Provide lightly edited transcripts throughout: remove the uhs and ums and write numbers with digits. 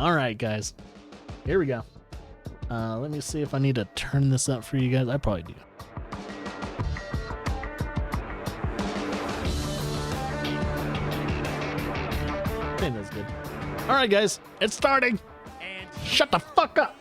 All right, guys. Here we go. Let me see if I need to turn this up for you guys. I probably do. I think that's good. All right, guys. It's starting. And Shut the fuck up.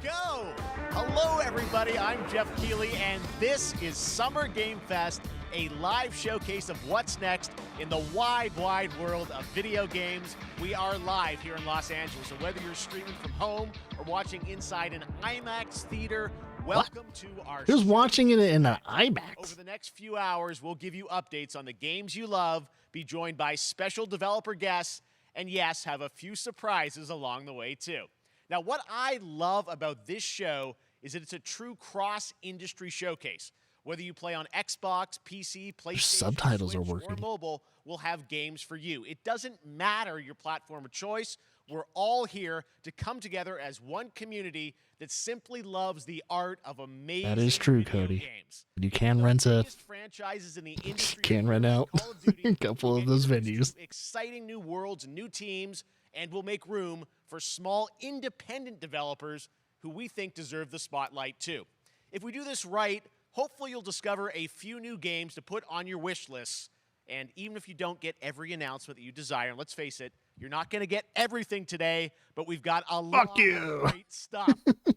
go! Hello, everybody. I'm Jeff Keighley, and this is Summer Game Fest, a live showcase of what's next in the wide, wide world of video games. We are live here in Los Angeles, so whether you're streaming from home or watching inside an IMAX theater, welcome to our Who's show. watching it in an Over IMAX? the next few hours, we'll give you updates on the games you love, be joined by special developer guests, and yes, have a few surprises along the way too. Now, what I love about this show is that it's a true cross-industry showcase. Whether you play on Xbox, PC, PlayStation, subtitles are Switch, or working. mobile, we'll have games for you. It doesn't matter your platform of choice. We're all here to come together as one community that simply loves the art of amazing That is true, video Cody. games. You can The rent a biggest franchises in the industry can are rent here, out Call of Duty, a couple of and those introduce venues. exciting new worlds and new teams, and will make room for small independent developers who we think deserve the spotlight too. If we do this right, hopefully you'll discover a few new games to put on your wish lists. And even if you don't get every announcement that you desire, and let's face it, you're not going to get everything today, but we've got a lot you. of great stuff.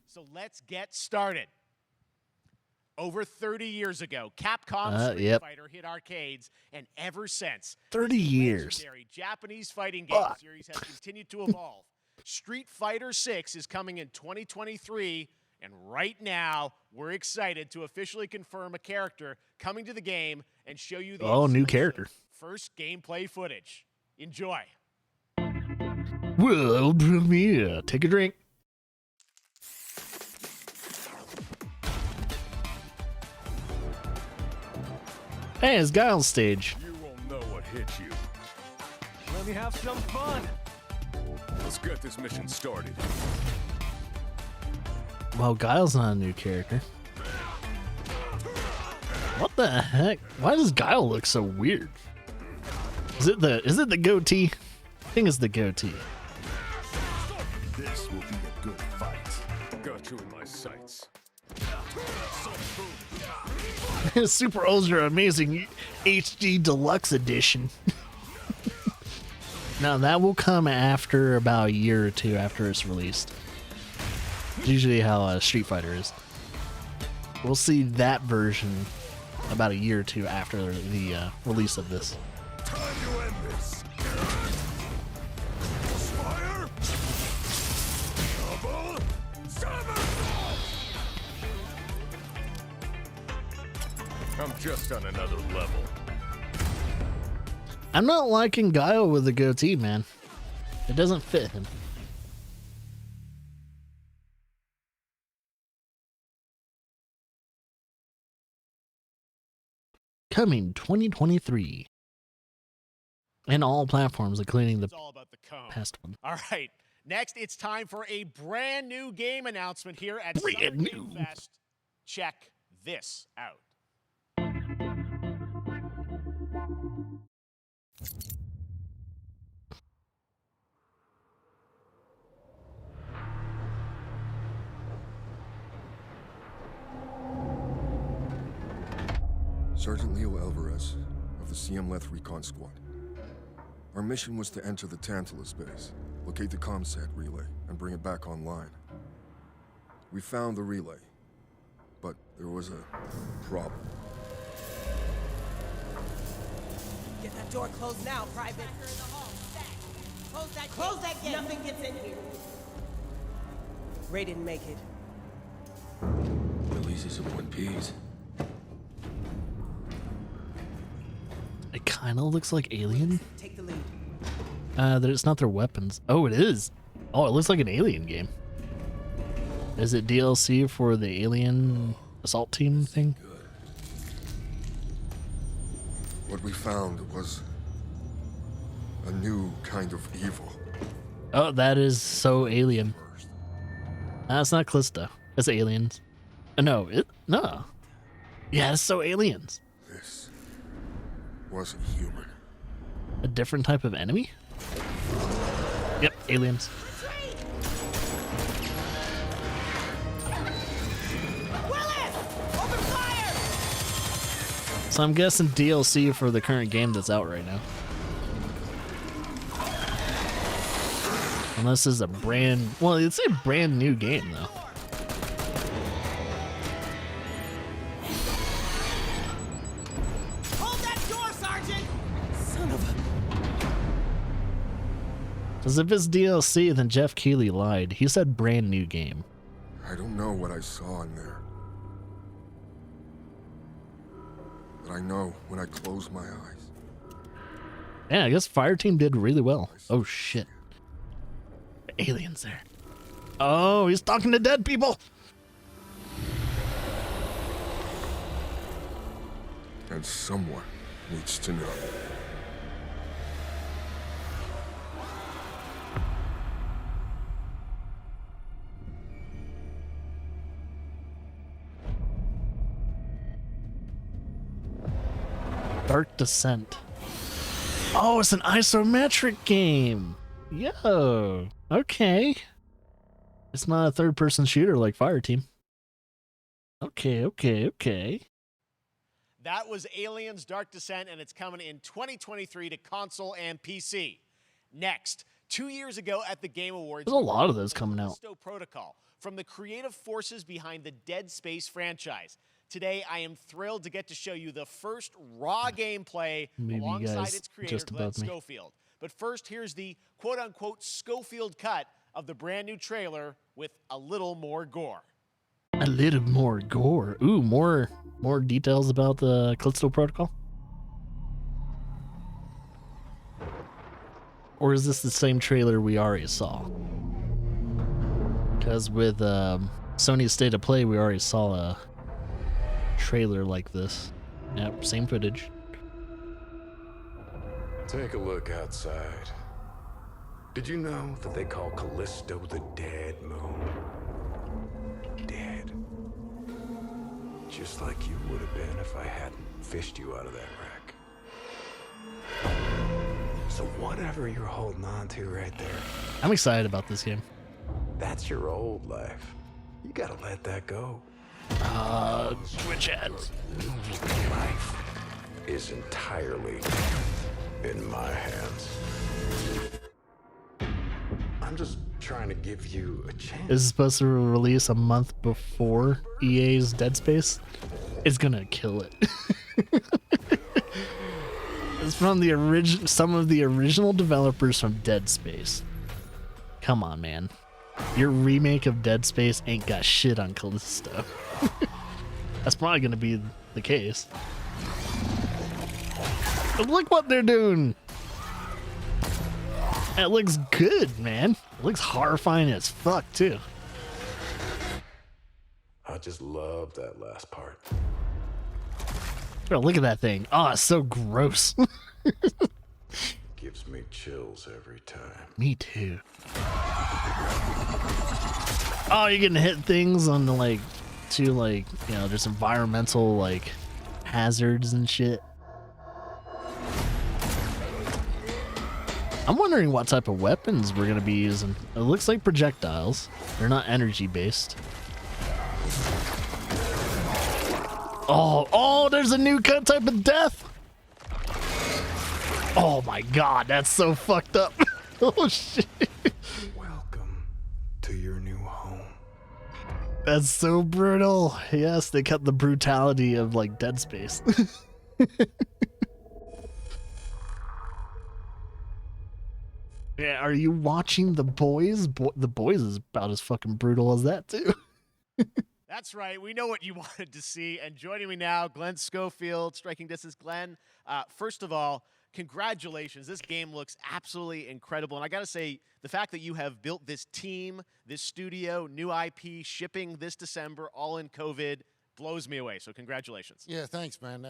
So let's get started. Over 30 years ago, Capcom Street Yep. Fighter hit arcades, and ever since, 30 this years. legendary Japanese fighting game Fuck. series has continued to evolve. Street Fighter 6 is coming in 2023, and right now, we're excited to officially confirm a character coming to the game and show you the New exclusive character. first gameplay footage. Enjoy. World premiere. Take a drink. Hey, it's Guile's stage. You won't know what hit you. Let me have some fun. Let's get this mission started. Well, Guile's not a new character. What the heck? Why does Guile look so weird? Is it the goatee? I think it's the goatee. This will be a good fight. Got you in my sights. Super Ultra Amazing HD Deluxe Edition. Now that will come after about a year or two after it's released. It's usually how Street Fighter is. We'll see that version about a year or two after the release of this. Time to end this. Fire. Double. Seven. I'm just on another level. I'm not liking Guile with the goatee, man. It doesn't fit him. Coming 2023. And all platforms, including the It's all about the cone. past one. All right. Next, it's time for a brand new game announcement here at Brand Summer new. Game Fest. Check this out. Sergeant Leo Alvarez of the CM Leth Recon Squad. Our mission was to enter the Tantalus base, locate the ComSat relay, and bring it back online. We found the relay, but there was a problem. Get that door closed now, Private. Close that gate. Nothing gets in here. Ray didn't make it. Releases of One Piece. It kind of looks like Alien. Take the lead. That it's not their weapons. Oh, it is. Oh, it looks like an Alien game. Is it DLC for the Alien assault team thing? What we found was a new kind of evil. Oh, that is so Alien. First, That's not Callisto. It's Aliens. No. Yeah, it's so Aliens. this wasn't human. A different type of enemy? Yep, Aliens. So I'm guessing DLC for the current game that's out right now. Unless it's a well, it's a brand new game though. Hold that door, Sergeant! Son of a... Because if it's DLC, then Jeff Keighley lied. He said brand new game. I don't know what I saw in there. But I know when I close my eyes. Yeah, I guess Fireteam did really well. Oh shit. The aliens there. Oh, he's talking to dead people. And someone needs to know. Dark Descent. Oh, it's an isometric game. Yo. Okay. It's not a third-person shooter like Fireteam. Okay. That was Aliens Dark Descent, and it's coming in 2023 to console and PC. Next, 2 years ago at the Game Awards, There's a lot of those coming out. Callisto Protocol from the creative forces behind the Dead Space franchise. Today, I am thrilled to get to show you the first raw gameplay Maybe you alongside guys its creator, just Glenn above me. Schofield. But first, here's the quote-unquote Schofield cut of the brand new trailer with a little more gore. A little more gore. Ooh, more details about the Callisto Protocol? Or is this the same trailer we already saw? Because with Sony's State of Play, we already saw a trailer like this. Yep, same footage. Take a look outside. Did you know that they call Callisto the Dead Moon? Dead. Just like you would have been if I hadn't fished you out of that wreck. So whatever you're holding on to right there, I'm excited about this game. that's your old life. You gotta let that go. Twitch ads. Life is entirely in my hands. I'm just trying to give you a chance. This is supposed to release a month before EA's Dead Space. It's gonna kill it. It's from the some of the original developers from Dead Space. Come on, man. Your remake of Dead Space ain't got shit on Callisto. That's probably gonna be the case. But look what they're doing. It looks good, man. It looks horrifying as fuck, too. I just love that last part. Oh, look at that thing. Oh, it's so gross. Gives me chills every time. Me too. Oh, you're getting hit things on the there's environmental hazards and shit. I'm wondering what type of weapons we're gonna be using. It looks like projectiles. They're not energy based. Oh, there's a new type of death. Oh my god, that's so fucked up. Oh shit. Welcome to your new home. That's so brutal. Yes, they cut the brutality of Dead Space. Yeah, are you watching The Boys? The Boys is about as fucking brutal as that too. That's right. We know what you wanted to see. And joining me now, Glenn Schofield, Striking Distance. Glenn, first of all, congratulations. This game looks absolutely incredible. And I got to say, the fact that you have built this team, this studio, new IP, shipping this December, all in COVID, blows me away. So congratulations. Yeah, thanks, man.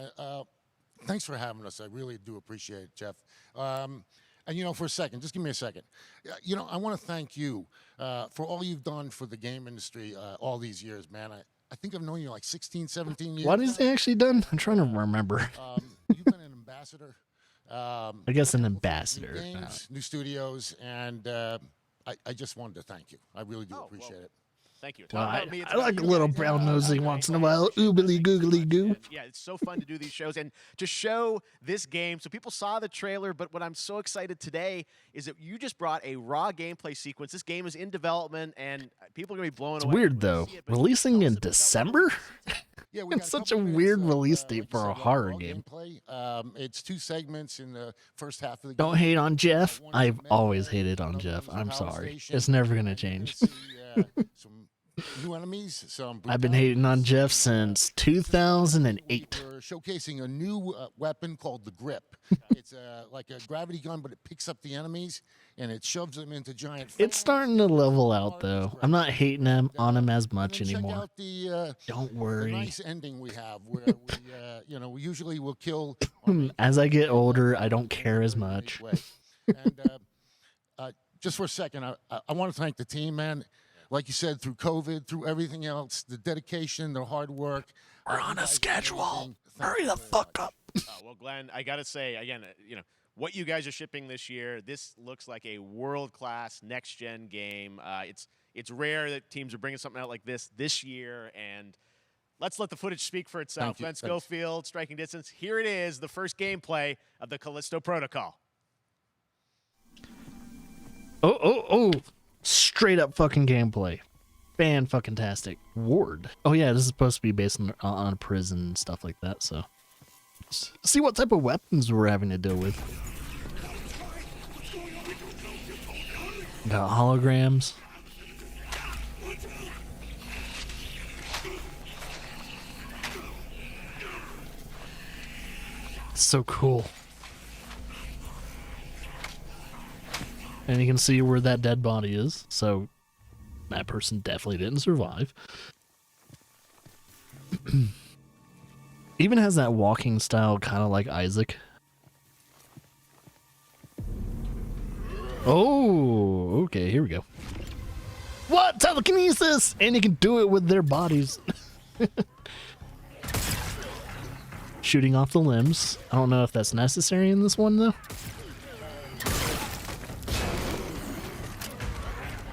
Thanks for having us. I really do appreciate it, Jeff. And, for a second, just give me a second. I want to thank you for all you've done for the game industry all these years, man. I think I've known you 16, 17 years. What has he actually done? I'm trying to remember. You've been an ambassador. I guess an ambassador. New games, new studios, and I just wanted to thank you. I really do appreciate it. Thank you. It's Well, not about me, it's I about like a you little guys. brown nosing Okay. once in a while. Oobly googly goo. Yeah, it's so fun to do these shows and to show this game. So people saw the trailer, but what I'm so excited today is that you just brought a raw gameplay sequence. This game is in development, and people are going to be blown It's away. weird when they though. see it, but Releasing tell us in a bit about what December? Yeah, we It's got such couple a minutes weird of, release like date you for said, a horror raw game. Gameplay. It's 2 segments in the first half of the Don't game. hate on Jeff. One is I've melee, always hated on another Jeff. one's a I'm power sorry. station, It's never gonna and you're gonna change. see, some new enemies. I've been hating on Jeff since 2008. We're showcasing a new weapon called the Grip. It's like a gravity gun, but it picks up the enemies and it shoves them into giant. It's starting to level out though. I'm not hating on him as much Check anymore. out the Don't the worry. nice ending we have, where we usually will kill. our main As I get character older, in I a don't care as very much. unique way. And just for a second, I want to thank the team, man. Like you said, through COVID, through everything else, the dedication, the hard work. We're you on a guys do schedule. everything. Thank Hurry you the very fuck much. up. Well, Glenn, I got to say, again, what you guys are shipping this year, this looks like a world-class next-gen game. It's rare that teams are bringing something out like this year, and let's let the footage speak for itself. Thank you. Glenn Thanks. Schofield, Striking Distance. Here it is, the first gameplay of the Callisto Protocol. Oh. Straight up fucking gameplay. Fan-fucking-tastic. Ward. Oh yeah, this is supposed to be based on a prison and stuff like that, so. See what type of weapons we're having to deal with. Got holograms. So cool. And you can see where that dead body is, so that person definitely didn't survive. Even has that walking style kind of like Isaac. Oh, okay, here we go. What? Telekinesis! And you can do it with their bodies. Shooting off the limbs. I don't know if that's necessary in this one, though.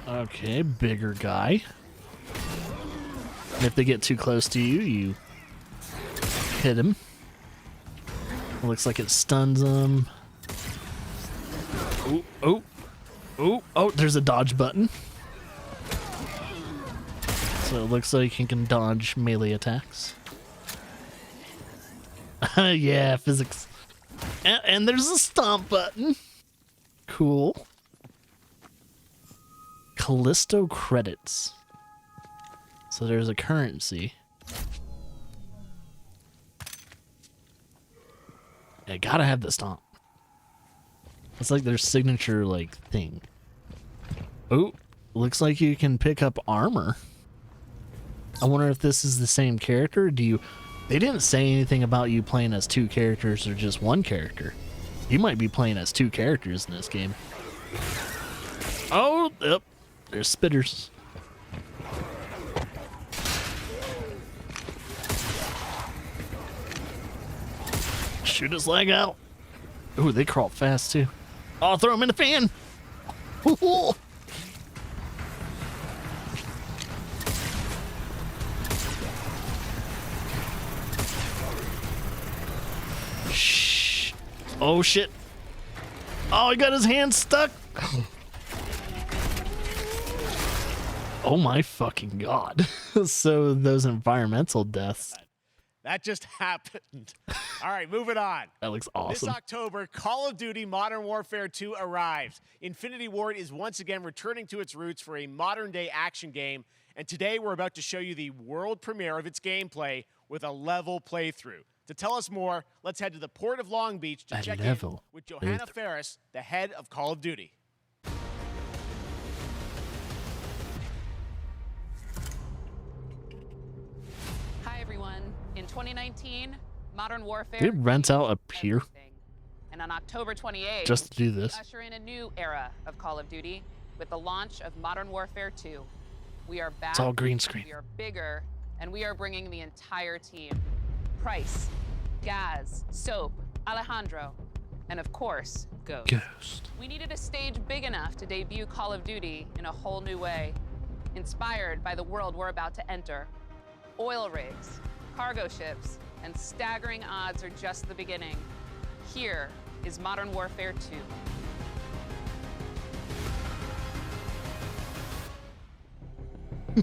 Okay, bigger guy. And if they get too close to you, you hit him. It looks like it stuns them. Oh, there's a dodge button. So it looks like you can dodge melee attacks. Yeah, physics. And there's a stomp button. Cool. Callisto credits. So there's a currency. Yeah, gotta have the stomp. It's like their signature like thing. Oh, looks like you can pick up armor. I wonder if this is the same character. They didn't say anything about you playing as 2 characters or just 1 character. You might be playing as 2 characters in this game. Oh, yep. There's spitters. Shoot his leg out. Ooh, they crawl fast too. Oh, throw him in the fan. Ooh. Shh. Oh shit. Oh, he got his hand stuck. Oh my fucking god. So those environmental deaths. That just happened. All right, moving on. That looks This awesome. October, Call of Duty Modern Warfare 2 arrives. Infinity Ward is once again returning to its roots for a modern-day action game, and today we're about to show you the world premiere of its gameplay with a level playthrough. To tell us more, let's head to the Port of Long Beach to A check in level with Johanna playthrough. Ferris, the head of Call of Duty. Hi everyone. In 2019, Modern Warfare Did Rent Out changed appear? everything. And on October 28th, Just to do we this. usher in a new era of Call of Duty with the launch of Modern Warfare 2. We are back. It's all green screen. We are bigger, and we are bringing the entire team. Price, Gaz, Soap, Alejandro, and of course, Ghost. Ghost. We needed a stage big enough to debut Call of Duty in a whole new way. inspired by the world we're about to enter. Oil rigs, cargo ships, and staggering odds are just the beginning. Here is Modern Warfare 2.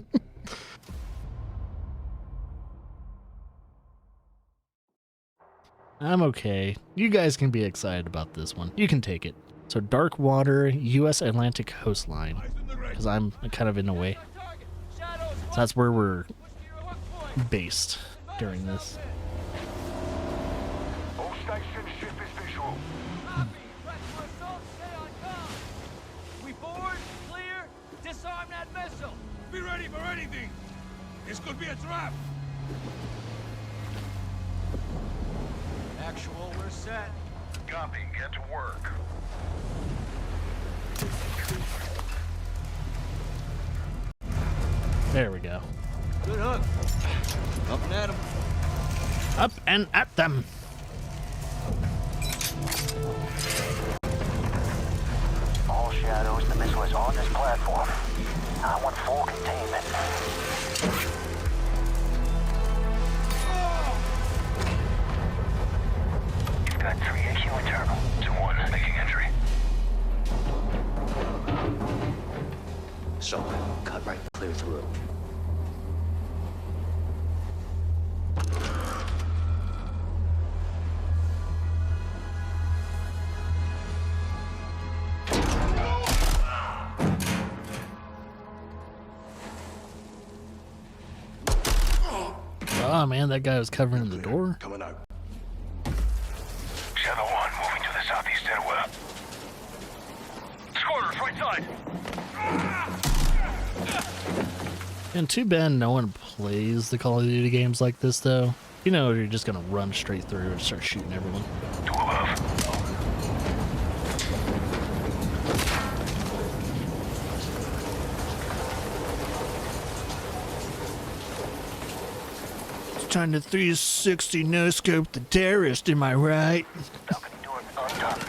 I'm okay. You guys can be excited about this one. You can take it. So Dark Water, U.S. Atlantic coastline, because I'm kind of in a way. So that's where we're based during this. All station ship is visual. Copy. Press for assault. Stay on comm. We forward. Clear. Disarm that missile. Be ready for anything. This could be a trap. Actual, we're set. Copy. Get to work. There we go. Good hook. Up and at 'em. Up and at them. All Shadows, the missile is on this platform. I want full containment. You've got 3 AQ internal. 2-1, making entry. So, cut right clear through. Oh man, that guy was covering the door. Coming out. Shadow 1, moving to the southeast stairwell. Squatters, right side. And too bad no one plays the Call of Duty games like this though. You know, you're just gonna run straight through and start shooting everyone. 2 above. Trying to 360 no scope the terrorist, am I right? Balcony door undone.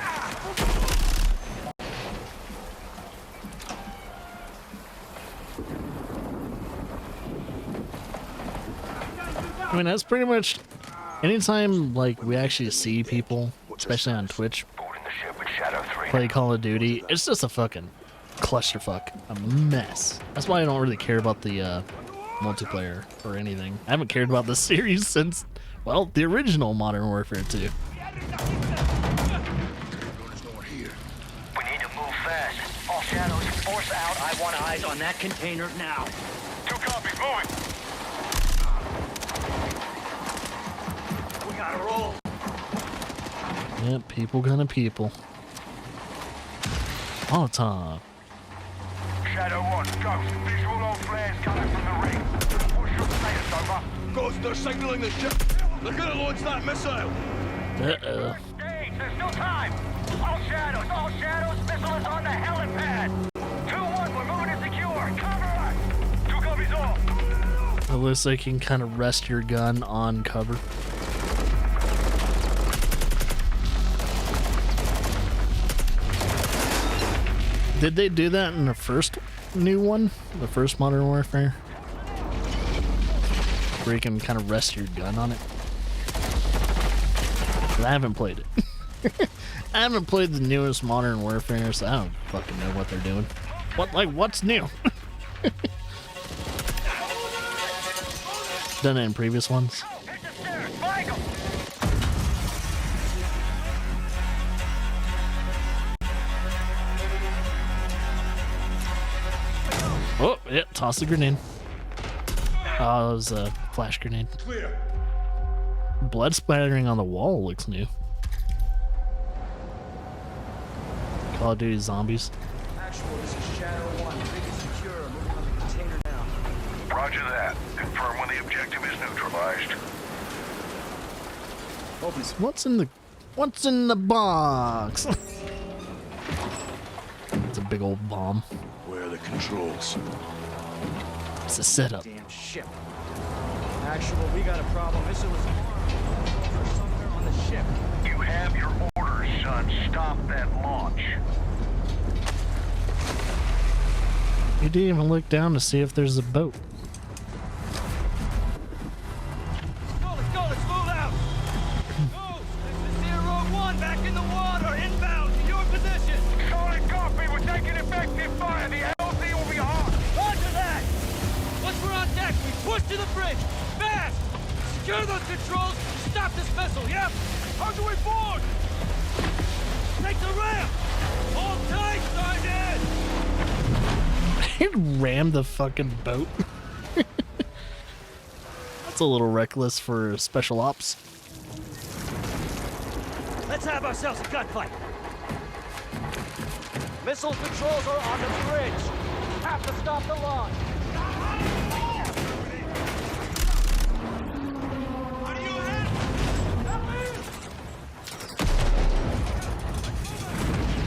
I mean, that's pretty much anytime like we actually see people, especially on Twitch, Boarding the ship with Shadow 3. play Call of Duty, it's just a fucking clusterfuck, a mess. That's why I don't really care about the multiplayer or anything. I haven't cared about this series since, well, the original Modern Warfare 2. We need to move fast. All Shadows, force out. I want eyes on that container now. 2 copies, moving. We gotta roll. Yep, people gonna people. All the time. Shadow 1, Ghost. Visual on flares coming from the ring. What's your status, over? Ghost, they're signaling the ship. They're gonna launch that missile. Uh-oh. Stage, there's still time. All Shadows, missile is on the helipad. 2-1, we're moving to secure. Cover us. 2 copies off. At least they can kind of rest your gun on cover. Did they do that in the first new one? The first Modern Warfare? Where you can kind of rest your gun on it? 'Cause I haven't played it. I haven't played the newest Modern Warfare, so I don't fucking know what they're doing. What's new? Done it in previous ones. Hit the stairs, Michael. Oh, yeah, toss the grenade. Oh, it was a flash grenade. Clear. Blood splattering on the wall looks new. Call of Duty Zombies. Actual, this is Shadow 1. Rig is secure. Moving on the container now. Roger that. Confirm when the objective is neutralized. What's in the box? It's a big old bomb. Where are the controls? It's a setup. Damn ship. Actual, we got a problem. Missile is armed. Somewhere on the ship. You have your orders, son. Stop that launch. You didn't even look down to see if there's a boat. Let's go, let's move out! Ghost, this is Zero 1 back in the water, inbound to your position! Solid copy, we're taking effective fire. The LZ will be hot. Roger that! Once we're on deck, we push to the bridge! Fast! Secure those controls! Stop this missile, yep! How do we board? Take the ramp! Hold tight, Sergeant! It rammed the fucking boat. That's a little reckless for special ops. Let's have ourselves a gunfight! Missile controls are on the bridge! Have to stop the launch!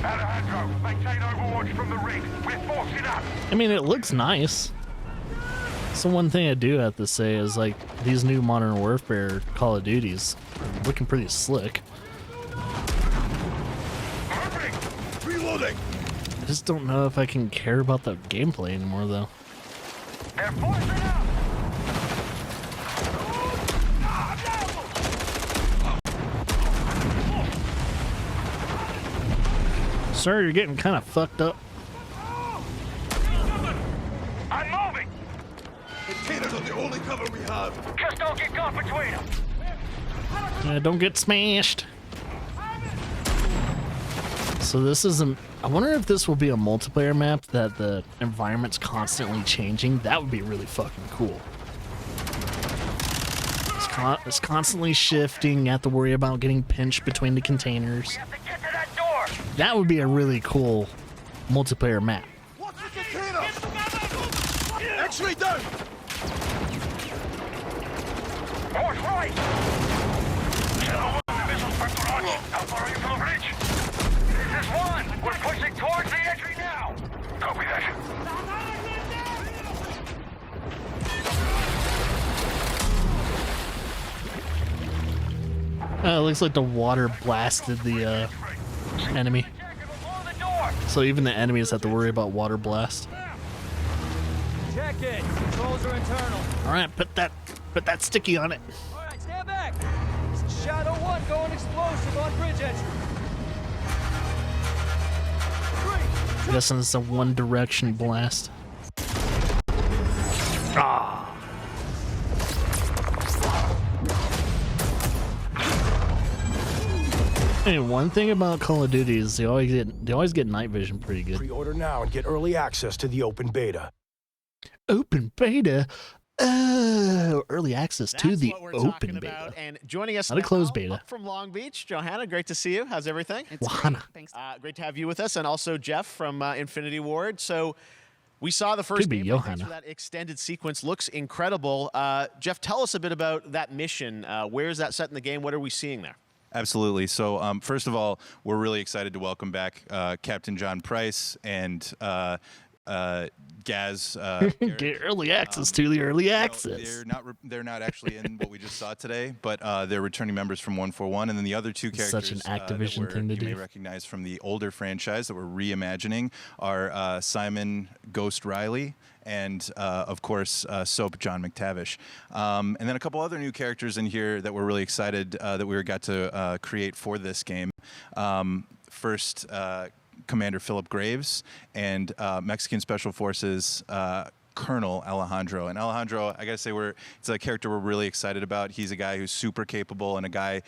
Alejandro, maintain overwatch from the rig. We're forcing up. I mean, it looks nice. So one thing I do have to say is, like, these new Modern Warfare Call of Duties are looking pretty slick. Moving. Reloading. I just don't know if I can care about the gameplay anymore, though. They're forcing up. Sir, you're getting kind of fucked up. I'm moving. Containers are the only cover we have. Just don't get caught between them. Don't get smashed. So this is a... I wonder if this will be a multiplayer map that the environment's constantly changing. That would be really fucking cool. It's constantly shifting. You have to worry about getting pinched between the containers. We have to get to that door. That would be a really cool multiplayer map. What's the container? X-ray down. Horse right. Zero 1, the missile's back to launch. How far are you from the bridge? This is 1. We're pushing towards the entry now. Copy that. It looks like the water blasted the enemy. So even the enemies have to worry about water blast. Check it. Controls are internal. All right, put that sticky on it. All right, stand back. This is Shadow 1 going explosive on bridge entry. 3, 2, I'm guessing it's a one direction blast. Ah. Hey, one thing about Call of Duty is they always get night vision pretty good. Pre-order now and get early access to the open beta. Open beta? Oh, early access to That's the what we're open talking beta. about. And joining us Not a now closed beta. from Long Beach, Johanna, great to see you. How's everything? It's Wahana. great. Thanks. Great to have you with us, and also Jeff from Infinity Ward. So we saw the first Could be gameplay. Johanna. Thanks for that extended sequence. Looks incredible. Jeff, tell us a bit about that mission. Where is that set in the game? What are we seeing there? Absolutely. So first of all, we're really excited to welcome back Captain John Price and Gaz. Get early access to the early access. They're not actually in what we just saw today, but they're returning members from 141, and then the other two It's characters such an Activision that thing to you may do. recognize from the older franchise that we're reimagining are Simon Ghost Riley and of course Soap John McTavish, and then a couple other new characters in here that we're really excited that we got to create for this game. First, Commander Philip Graves and Mexican Special Forces Colonel Alejandro. And Alejandro, I gotta say, it's a character we're really excited about. He's a guy who's super capable and a guy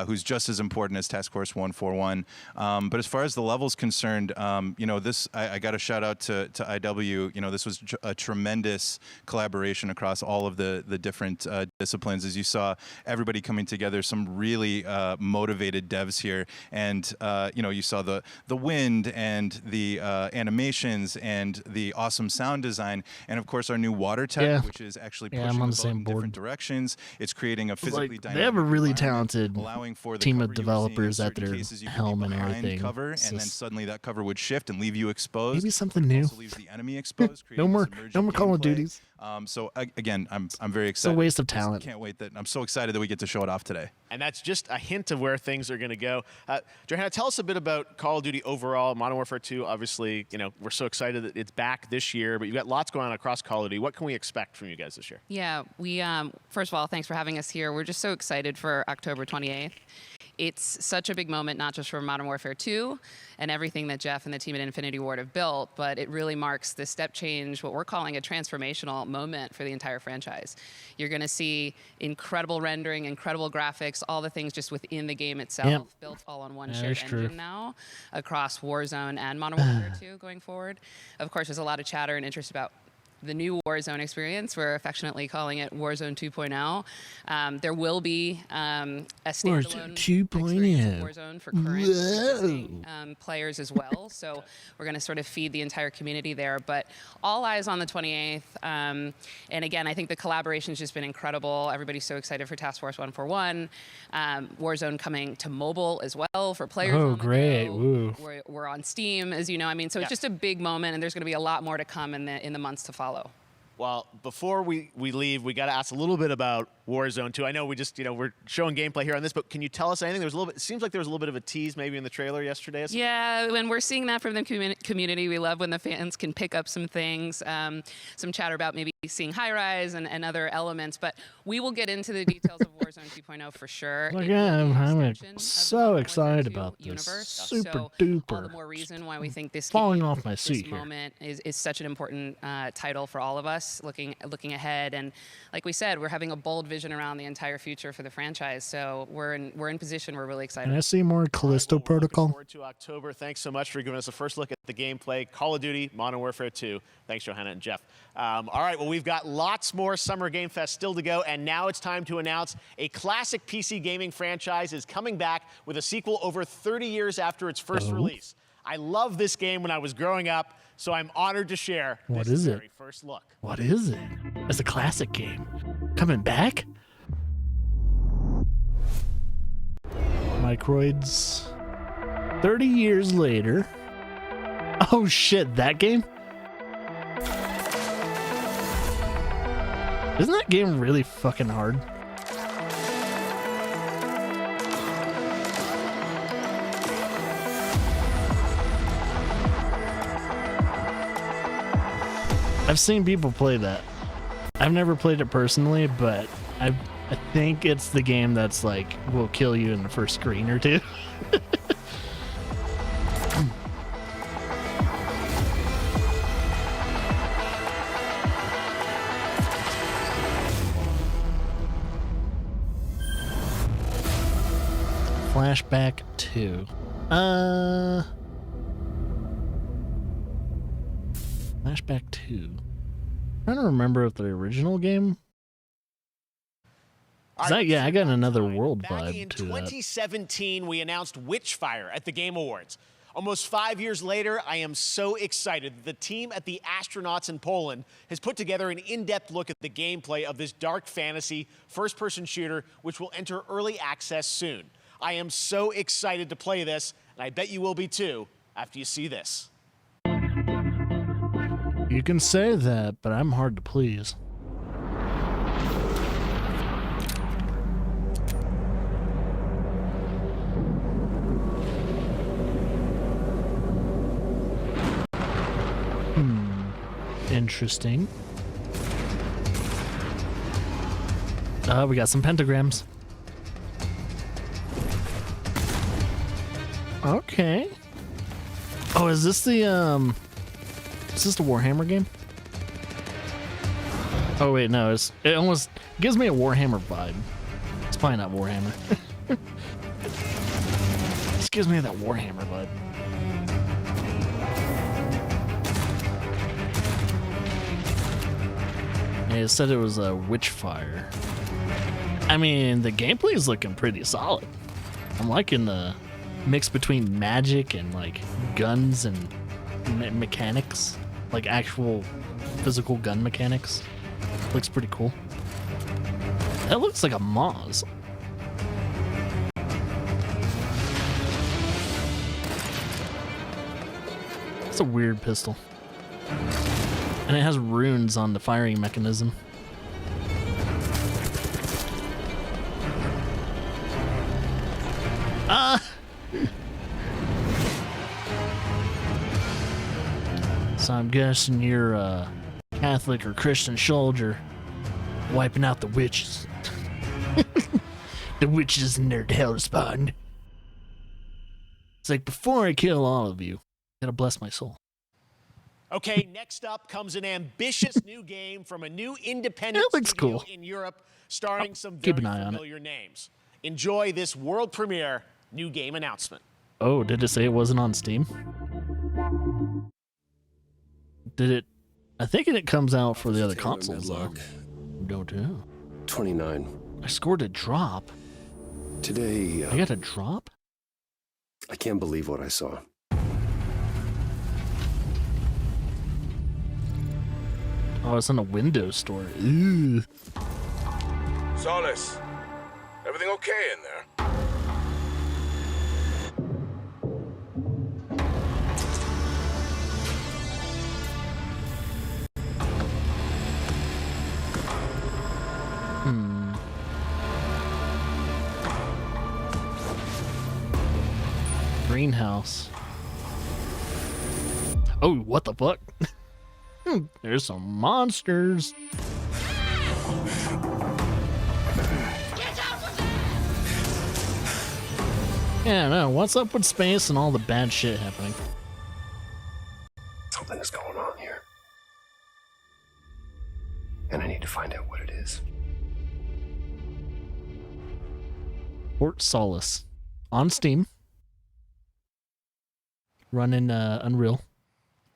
who's just as important as Task Force 141. But as far as the level's concerned, I got a shout out to IW. This was a tremendous collaboration across all of the different disciplines. As you saw, everybody coming together, some really motivated devs here. And, you saw the wind and the animations and the awesome sound design. And of course, our new water tech, which is actually pushing the boat in different directions. It's creating a physically dynamic. They have a really talented allowing for the team cover of you developers would see in at their certain cases you could be helm and behind everything. cover, and then suddenly that cover would shift and leave you exposed. Maybe something new. Also leaves the enemy exposed. No more creating Call of submergent Duties. Again, I'm very It's a excited. waste of Just talent. Can't wait that I'm so excited that we get to show it off today. And that's just a hint of where things are going to go. Johanna, tell us a bit about Call of Duty overall. Modern Warfare 2, obviously, we're so excited that it's back this year, but you've got lots going on across Call of Duty. What can we expect from you guys this year? Yeah, we first of all, thanks for having us here. We're just so excited for October 28th. It's such a big moment, not just for Modern Warfare 2 and everything that Jeff and the team at Infinity Ward have built, but it really marks this step change, what we're calling a transformational moment for the entire franchise. You're going to see incredible rendering, incredible graphics, all the things just within the game itself, built all on one shared engine now across Warzone and Modern Warfare 2 going forward. Of course, there's a lot of chatter and interest about the new Warzone experience. We're affectionately calling it Warzone 2.0. There will be a standalone experience of Warzone for current existing, players as well. So we're going to sort of feed the entire community there. But all eyes on the 28th. And again, I think the collaboration's just been incredible. Everybody's so excited for Task Force 141. Warzone coming to mobile as well for players. Oh, great. Woo. We're on Steam, as you know. I mean, so it's just a big moment, and there's going to be a lot more to come in the months to follow. Well, before we leave, we got to ask a little bit about Warzone 2. I know we just, we're showing gameplay here on this, but can you tell us anything? There was a little bit. It seems like there was a little bit of a tease maybe in the trailer yesterday. Yeah, when we're seeing that from the community, we love when the fans can pick up some things, some chatter about maybe seeing high rise and other elements. But we will get into the details of Warzone 2.0 for sure. I'm so excited about this. Super duper. All the more reason why we think this falling off my seat here. Moment is such an important title for all of us looking ahead. And like we said, we're having a bold vision around the entire future for the franchise. So we're in position. We're really excited. Can I see more Callisto Protocol? Looking forward to October. Thanks so much for giving us a first look at the gameplay. Call of Duty, Modern Warfare 2. Thanks, Johanna and Jeff. All right, well, we've got lots more Summer Game Fest still to go, and now it's time to announce a classic PC gaming franchise is coming back with a sequel over 30 years after its first release. I loved this game when I was growing up, so I'm honored to share this very first look. What is it? It's a classic game. Coming back? Microids. 30 years later. Oh shit, that game? Isn't that game really fucking hard? I've seen people play that. I've never played it personally, but I think it's the game that's like will kill you in the first screen or two. Flashback 2. Flashback 2. I don't remember if the original game. Yeah, I got another world vibe to that. Back in 2017, we announced Witchfire at the Game Awards. Almost 5 years later, I am so excited that the team at the Astronauts in Poland has put together an in-depth look at the gameplay of this dark fantasy first-person shooter, which will enter early access soon. I am so excited to play this, and I bet you will be too after you see this. You can say that, but I'm hard to please. Interesting. We got some pentagrams. Okay. Oh, is this the Warhammer game? Oh wait, no, it almost gives me a Warhammer vibe. It's probably not Warhammer. This gives me that Warhammer vibe. It said it was a Witchfire. I mean, the gameplay is looking pretty solid. I'm liking the mix between magic and like guns and mechanics, like actual physical gun mechanics. Looks pretty cool. That looks like a Moz. It's a weird pistol. And it has runes on the firing mechanism. So I'm guessing you're a Catholic or Christian soldier wiping out the witches. The witches in their hellspawn. It's like, before I kill all of you, I gotta bless my soul. Okay, next up comes an ambitious new game from a new independent That looks studio cool. in Europe, starring some keep very an eye on it. familiar names. Enjoy this world premiere new game announcement. Oh, did it say it wasn't on Steam? Did it? I think it comes out for the other Taylor consoles, though. Medlock, Don't know. 29. I scored a drop. Today, I got a drop? I can't believe what I saw. Oh, it's on a Windows store. Ooh. Solace, everything okay in there? Greenhouse. Oh, what the fuck? There's some monsters. Yeah, no, what's up with space and all the bad shit happening? Something is going on here. And I need to find out what it is. Port Solace. On Steam. Running Unreal.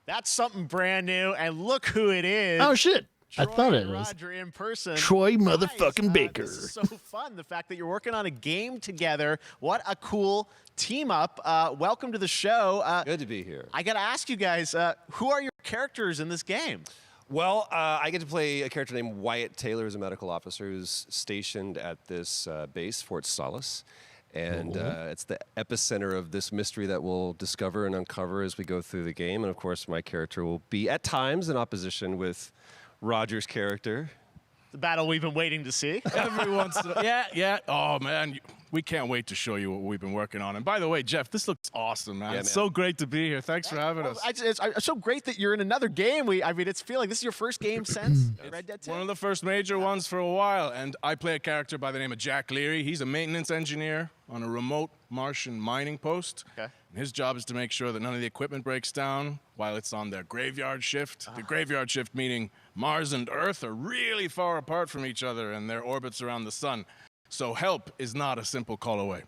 That's something brand new, and look who it is. Oh, shit. I Troy thought it and was. Roger in person. Troy Guys, motherfucking Baker. This is so fun. The fact that you're working on a game together. What a cool team up. Welcome to the show. Good to be here. I got to ask you guys, who are your characters in this game? Well, I get to play a character named Wyatt Taylor, who's a medical officer who's stationed at this base, Fort Solace. And it's the epicenter of this mystery that we'll discover and uncover as we go through the game. And of course, my character will be at times in opposition with Roger's character. The battle we've been waiting to see. Every once in a yeah. Oh, man, we can't wait to show you what we've been working on. And by the way, Jeff, this looks awesome, man. Yeah, It's man. so great to be here. Thanks for having us. It's so great that you're in another game. I mean, it's feel like this is your first game since Red Dead 2. One of the first major ones for a while. And I play a character by the name of Jack Leary. He's a maintenance engineer on a remote Martian mining post. Okay. And his job is to make sure that none of the equipment breaks down while it's on their graveyard shift. The graveyard shift meaning Mars and Earth are really far apart from each other and their orbits around the sun. So help is not a simple call away.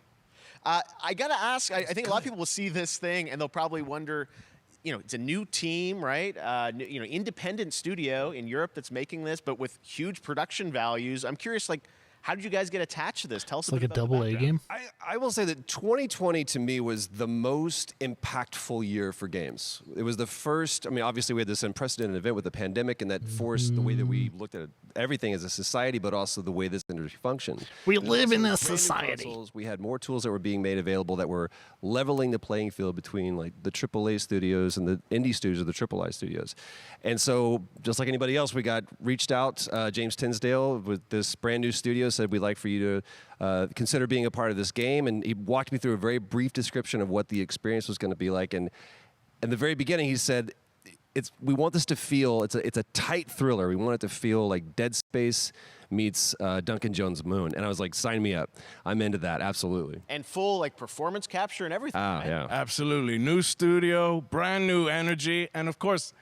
I got to ask, I think a lot of people will see this thing and they'll probably wonder, it's a new team, right? Independent studio in Europe that's making this, but with huge production values. I'm curious, how did you guys get attached to this? Tell us It's a like bit a about the double A background. game. I will say that 2020 to me was the most impactful year for games. It was the first, obviously we had this unprecedented event with the pandemic and that forced the way that we looked at everything as a society, but also the way this industry functioned. We And live also in a brand new society. consoles. We had more tools that were being made available that were leveling the playing field between the AAA studios and the indie studios or the AAA studios. And so just like anybody else, we got reached out. James Tinsdale with this brand new studio said, we'd like for you to consider being a part of this game. And he walked me through a very brief description of what the experience was going to be like. And in the very beginning, he said, we want this to feel, it's a tight thriller. We want it to feel like Dead Space meets Duncan Jones' Moon. And I was like, sign me up. I'm into that, absolutely. And full performance capture and everything. right? Yeah. Absolutely. New studio, brand new energy, and of course,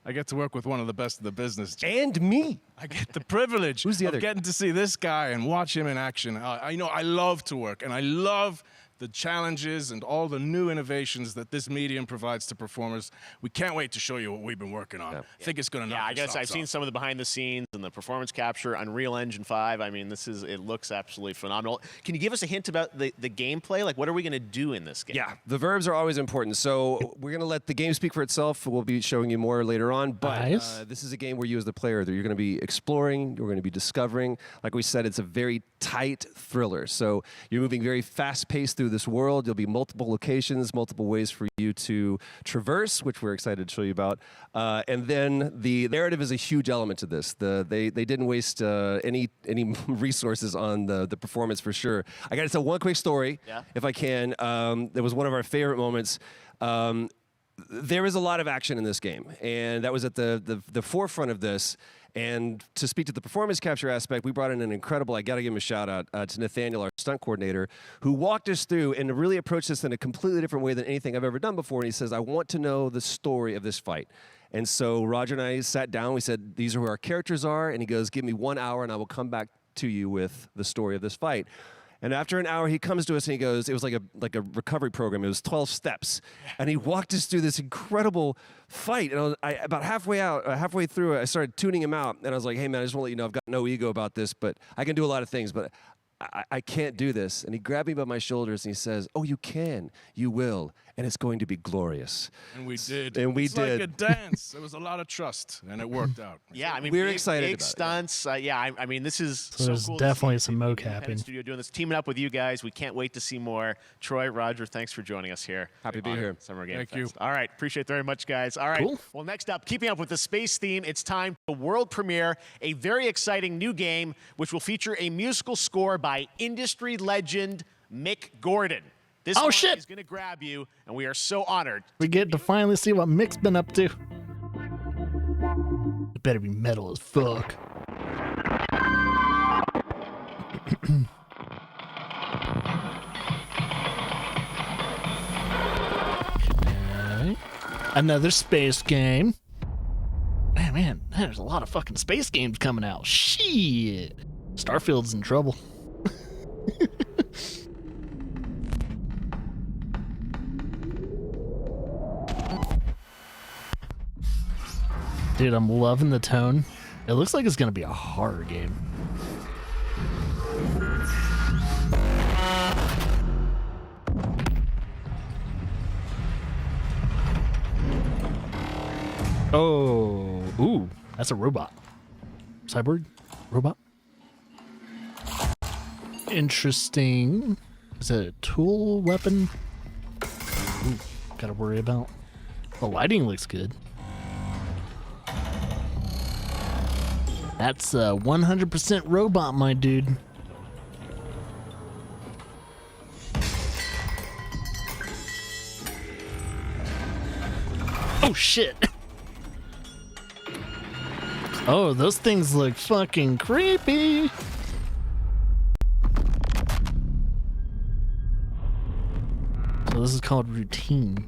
I get to work with one of the best of the business. And me. I get the privilege Who's the of other getting to see this guy and watch him in action. I love to work, and I love the challenges and all the new innovations that this medium provides to performers. We can't wait to show you what we've been working on. I think it's going to knock Yeah, I your guess I've socks seen off. some of the behind the scenes and the performance capture, Unreal Engine 5. I mean, it looks absolutely phenomenal. Can you give us a hint about the gameplay? What are we going to do in this game? Yeah, the verbs are always important. So we're going to let the game speak for itself. We'll be showing you more later on. But Nice. this is a game where you as the player, you're going to be exploring, you're going to be discovering. Like we said, it's a very tight thriller. So you're moving very fast-paced through this world. There'll be multiple locations, multiple ways for you to traverse, which we're excited to show you about. And then the narrative is a huge element to this. They didn't waste any resources on the performance for sure. I got to tell one quick story, if I can. That was one of our favorite moments. There is a lot of action in this game, and that was at the forefront of this. And to speak to the performance capture aspect, we brought in an incredible, I got to give him a shout out to Nathaniel, our stunt coordinator, who walked us through and really approached this in a completely different way than anything I've ever done before. And he says, I want to know the story of this fight. And so Roger and I sat down, we said, these are who our characters are. And he goes, give me 1 hour and I will come back to you with the story of this fight. And after an hour, he comes to us and he goes, it was like a recovery program. It was 12 steps. And he walked us through this incredible fight. And about halfway through it, I started tuning him out. And I was like, hey, man, I just want to let you know I've got no ego about this, but I can do a lot of things, but I can't do this. And he grabbed me by my shoulders and he says, oh, you can, you will, and it's going to be glorious. And we did. And we it's did. Like a dance. There was a lot of trust, and it worked out. Yeah, I mean, we're big, excited big about stunts. I mean, this is So there's cool. definitely to see some the mocapping. independent studio doing this, teaming up with you guys. We can't wait to see more. Troy, Roger, thanks for joining us here. Happy to be here. Summer Game Thank Fest. you. All right, appreciate it very much, guys. All right. Cool. Well, next up, keeping up with the space theme, it's time for the world premiere, a very exciting new game which will feature a musical score by industry legend Mick Gordon. This one shit. is going to grab you, and we are so honored. We get to finally see what Mick's been up to. It better be metal as fuck. Okay. Another space game. Man, there's a lot of fucking space games coming out. Shit. Starfield's in trouble. Dude, I'm loving the tone. It looks like it's gonna be a horror game. Oh, ooh, that's a robot. Cyborg? Robot? Interesting. Is it a tool weapon? Ooh, gotta worry about. The lighting looks good. That's a 100% robot, my dude. Oh, shit. Oh, those things look fucking creepy. So this is called Routine.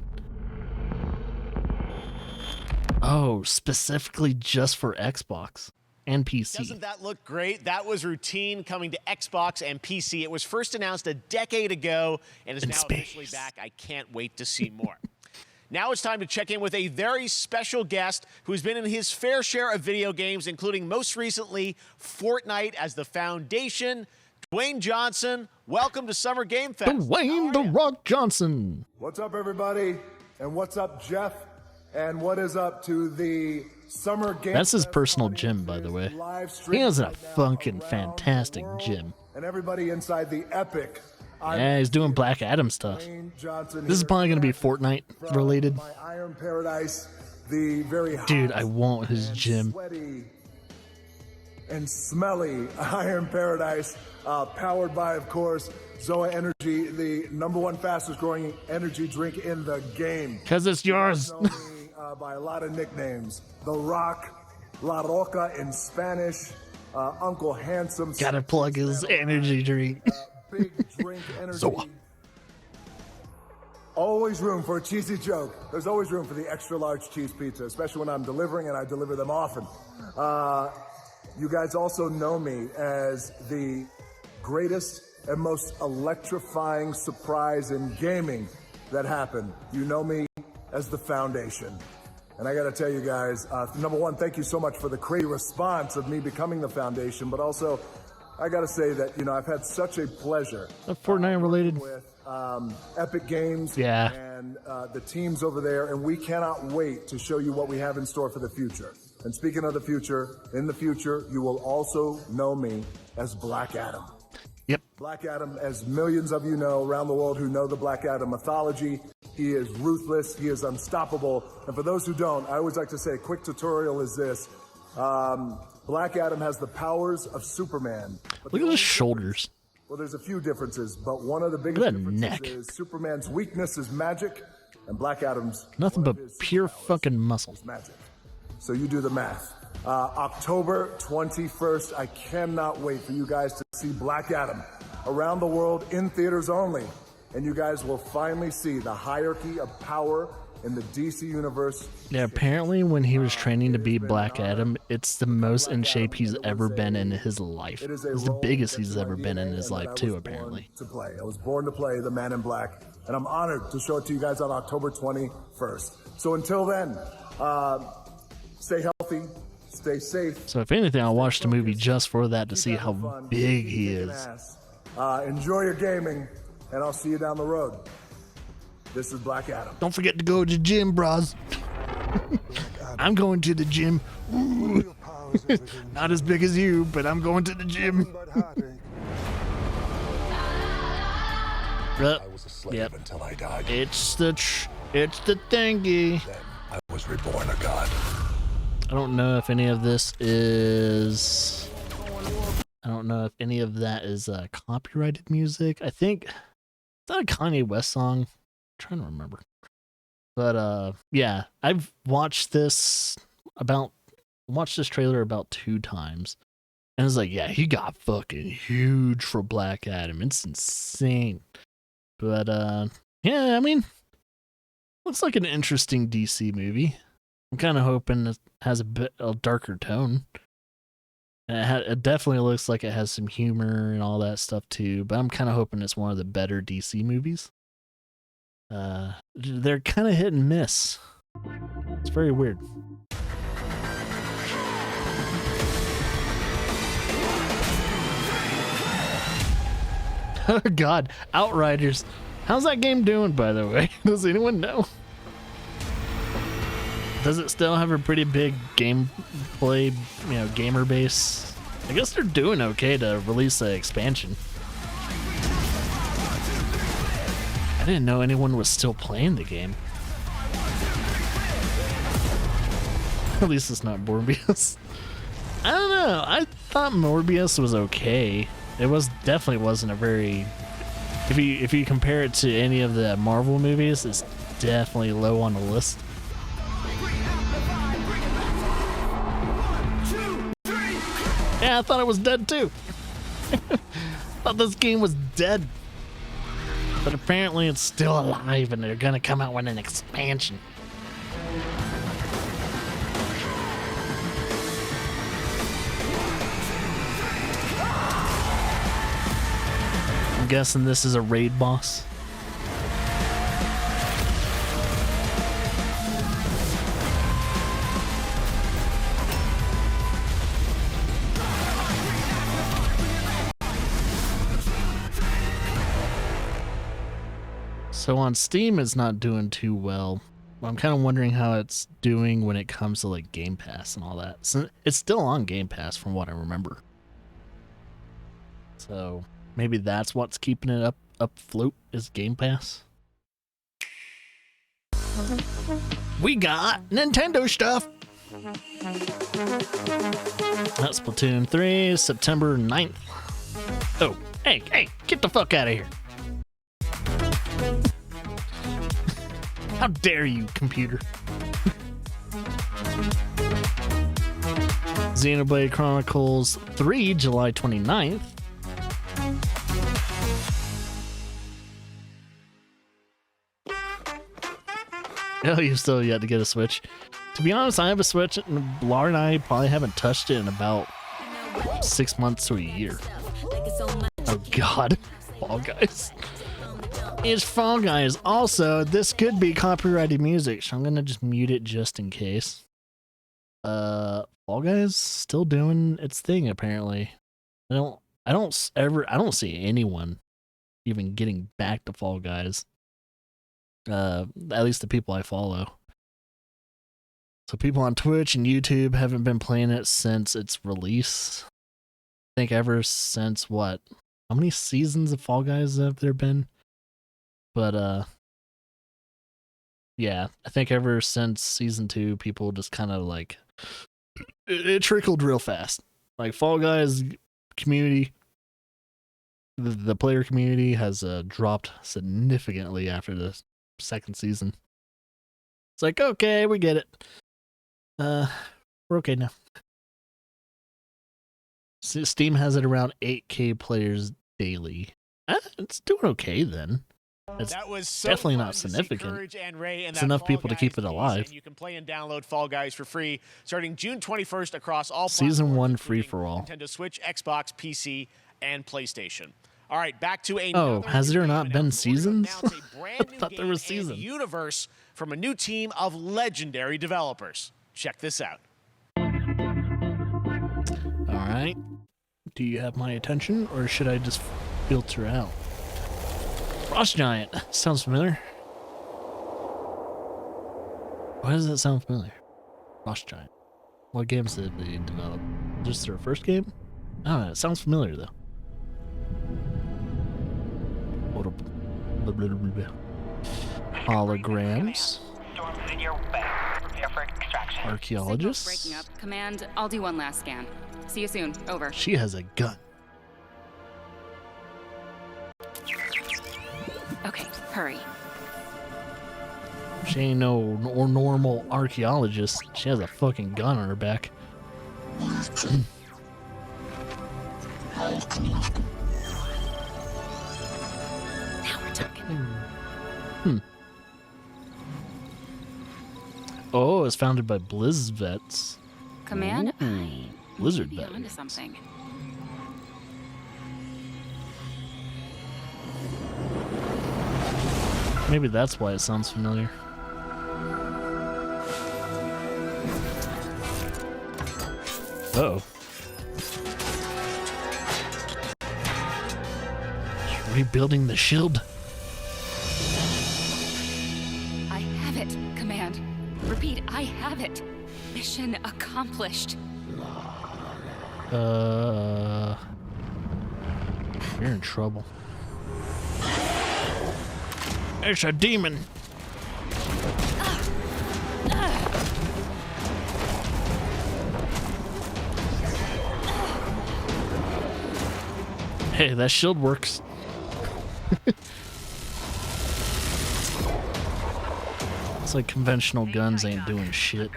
Oh, specifically just for Xbox and PC. Doesn't that look great? That was Routine coming to Xbox and PC. It was first announced a decade ago and is now officially back. I can't wait to see more. Now it's time to check in with a very special guest who's been in his fair share of video games, including most recently Fortnite as the Foundation. Dwayne Johnson, welcome to Summer Game Fest. Dwayne The Rock Johnson. What's up, everybody? And what's up, Jeff? And what is up to the Summer Game That's his Fest personal gym, by the way. He has a fucking fantastic gym. And everybody inside the epic. Yeah, he's doing Black Adam stuff. This is probably going to be Fortnite related. My Iron Paradise, the very Dude, I want his gym. sweaty and smelly Iron Paradise, powered by, of course, Zoa Energy, the #1 fastest growing energy drink in the game. Because it's yours. Know me, by a lot of nicknames. The Rock, La Roca in Spanish, Uncle Handsome. Gotta plug his energy drink. Big drink energy. Always room for a cheesy joke. There's always room for the extra large cheese pizza, especially when I'm delivering, and I deliver them often. You guys also know me as the greatest and most electrifying surprise in gaming that happened. You know me as the Foundation. And I gotta tell you guys, #1, thank you so much for the crazy response of me becoming the Foundation, but also, I gotta say that, you know, I've had such a pleasure. Fortnite related. With Epic Games Yeah. and the teams over there, and we cannot wait to show you what we have in store for the future. And speaking of the future, in the future, you will also know me as Black Adam. Yep. Black Adam, as millions of you know around the world who know the Black Adam mythology, he is ruthless, he is unstoppable. And for those who don't, I always like to say a quick tutorial is this. Black Adam has the powers of Superman. Look at his shoulders. Well, there's a few differences, but one of the biggest Look at that differences neck. is Superman's weakness is magic, and Black Adam's Nothing but pure fucking muscle. magic. So you do the math. October 21st, I cannot wait for you guys to see Black Adam around the world in theaters only. And you guys will finally see the hierarchy of power in the DC universe. Yeah, apparently when he was training to be Black Adam, it's the most in shape he's ever been in his life. It's the biggest he's ever been in his life too, apparently. To play. I was born to play the Man in Black, and I'm honored to show it to you guys on October 21st. So until then, stay healthy, stay safe. So if anything, I'll watch the movie just for that to see how big he is. Enjoy your gaming, and I'll see you down the road. This is Black Adam. Don't forget to go to the gym, bros. I'm going to the gym. Ooh. Not as big as you, but I'm going to the gym. I was a slave until I died. It's the thingy. Then I was reborn a god. I don't know if any of this is. I don't know if any of that is copyrighted music. I think is that a Kanye West song? I'm trying to remember. But yeah, I've watched this trailer about 2 times. And it's like, yeah, he got fucking huge for Black Adam. It's insane. But yeah, I mean, looks like an interesting DC movie. I'm kind of hoping it has a darker tone. And it definitely looks like it has some humor and all that stuff too, but I'm kind of hoping it's one of the better DC movies. They're kind of hit and miss. It's very weird. Oh god, Outriders. How's that game doing, by the way? Does anyone know? Does it still have a pretty big gameplay, gamer base? I guess they're doing okay to release an expansion. I didn't know anyone was still playing the game. At least it's not Morbius. I don't know. I thought Morbius was okay. It definitely wasn't a very. If you compare it to any of the Marvel movies, it's definitely low on the list. Yeah, I thought it was dead too. Thought this game was dead. But apparently it's still alive and they're gonna come out with an expansion. I'm guessing this is a raid boss. So on Steam, it's not doing too well. I'm kind of wondering how it's doing when it comes to like Game Pass and all that. So it's still on Game Pass from what I remember. So maybe that's what's keeping it up afloat is Game Pass. We got Nintendo stuff. That's Splatoon 3, September 9th. Oh, hey, get the fuck out of here. How dare you, computer? Xenoblade Chronicles 3, July 29th. Oh, you still yet to get a Switch. To be honest, I have a Switch, and Blar and I probably haven't touched it in about 6 months to a year. Oh god, Fall Guys. It's Fall Guys. Also, this could be copyrighted music, so I'm gonna just mute it just in case. Fall Guys still doing its thing apparently. I don't see anyone even getting back to Fall Guys. At least the people I follow. So people on Twitch and YouTube haven't been playing it since its release. I think ever since what? How many seasons of Fall Guys have there been? But yeah, I think ever since season 2, people just kind of like it trickled real fast. Like Fall Guys community, the player community has dropped significantly after the second season. It's like, okay, we get it. We're okay now. Steam has it around 8K players daily. It's doing okay then. It's that was so definitely fun not to see significant. Courage and Ray in It's that enough Fall people to keep Guys it piece, alive. and you can play and download Fall Guys for free starting June 21st across all Season platforms, 1 including free for all. Nintendo Switch, Xbox, PC, and PlayStation. All right, back to a Oh, has there not been seasons? brand new I thought there was seasons. universe from a new team of legendary developers. Check this out. All right. Do you have my attention, or should I just filter out? Frost Giant. Sounds familiar. Why does that sound familiar? Frost Giant. What games did they develop? Just their first game? I don't know. It sounds familiar, though. Holograms. Archaeologists. Breaking up. Command, I'll do one last scan. See you soon. Over. She has a gun. Okay, hurry. She ain't no normal archaeologist. She has a fucking gun on her back. Now we're talking. Oh, it's founded by Blizz Vets. Command, Blizzard be Vet. onto something. Maybe that's why it sounds familiar. Uh-oh. Rebuilding the shield. I have it, Command. Repeat, I have it. Mission accomplished. You're in trouble. It's a demon. Hey, that shield works. It's like conventional guns ain't doing shit.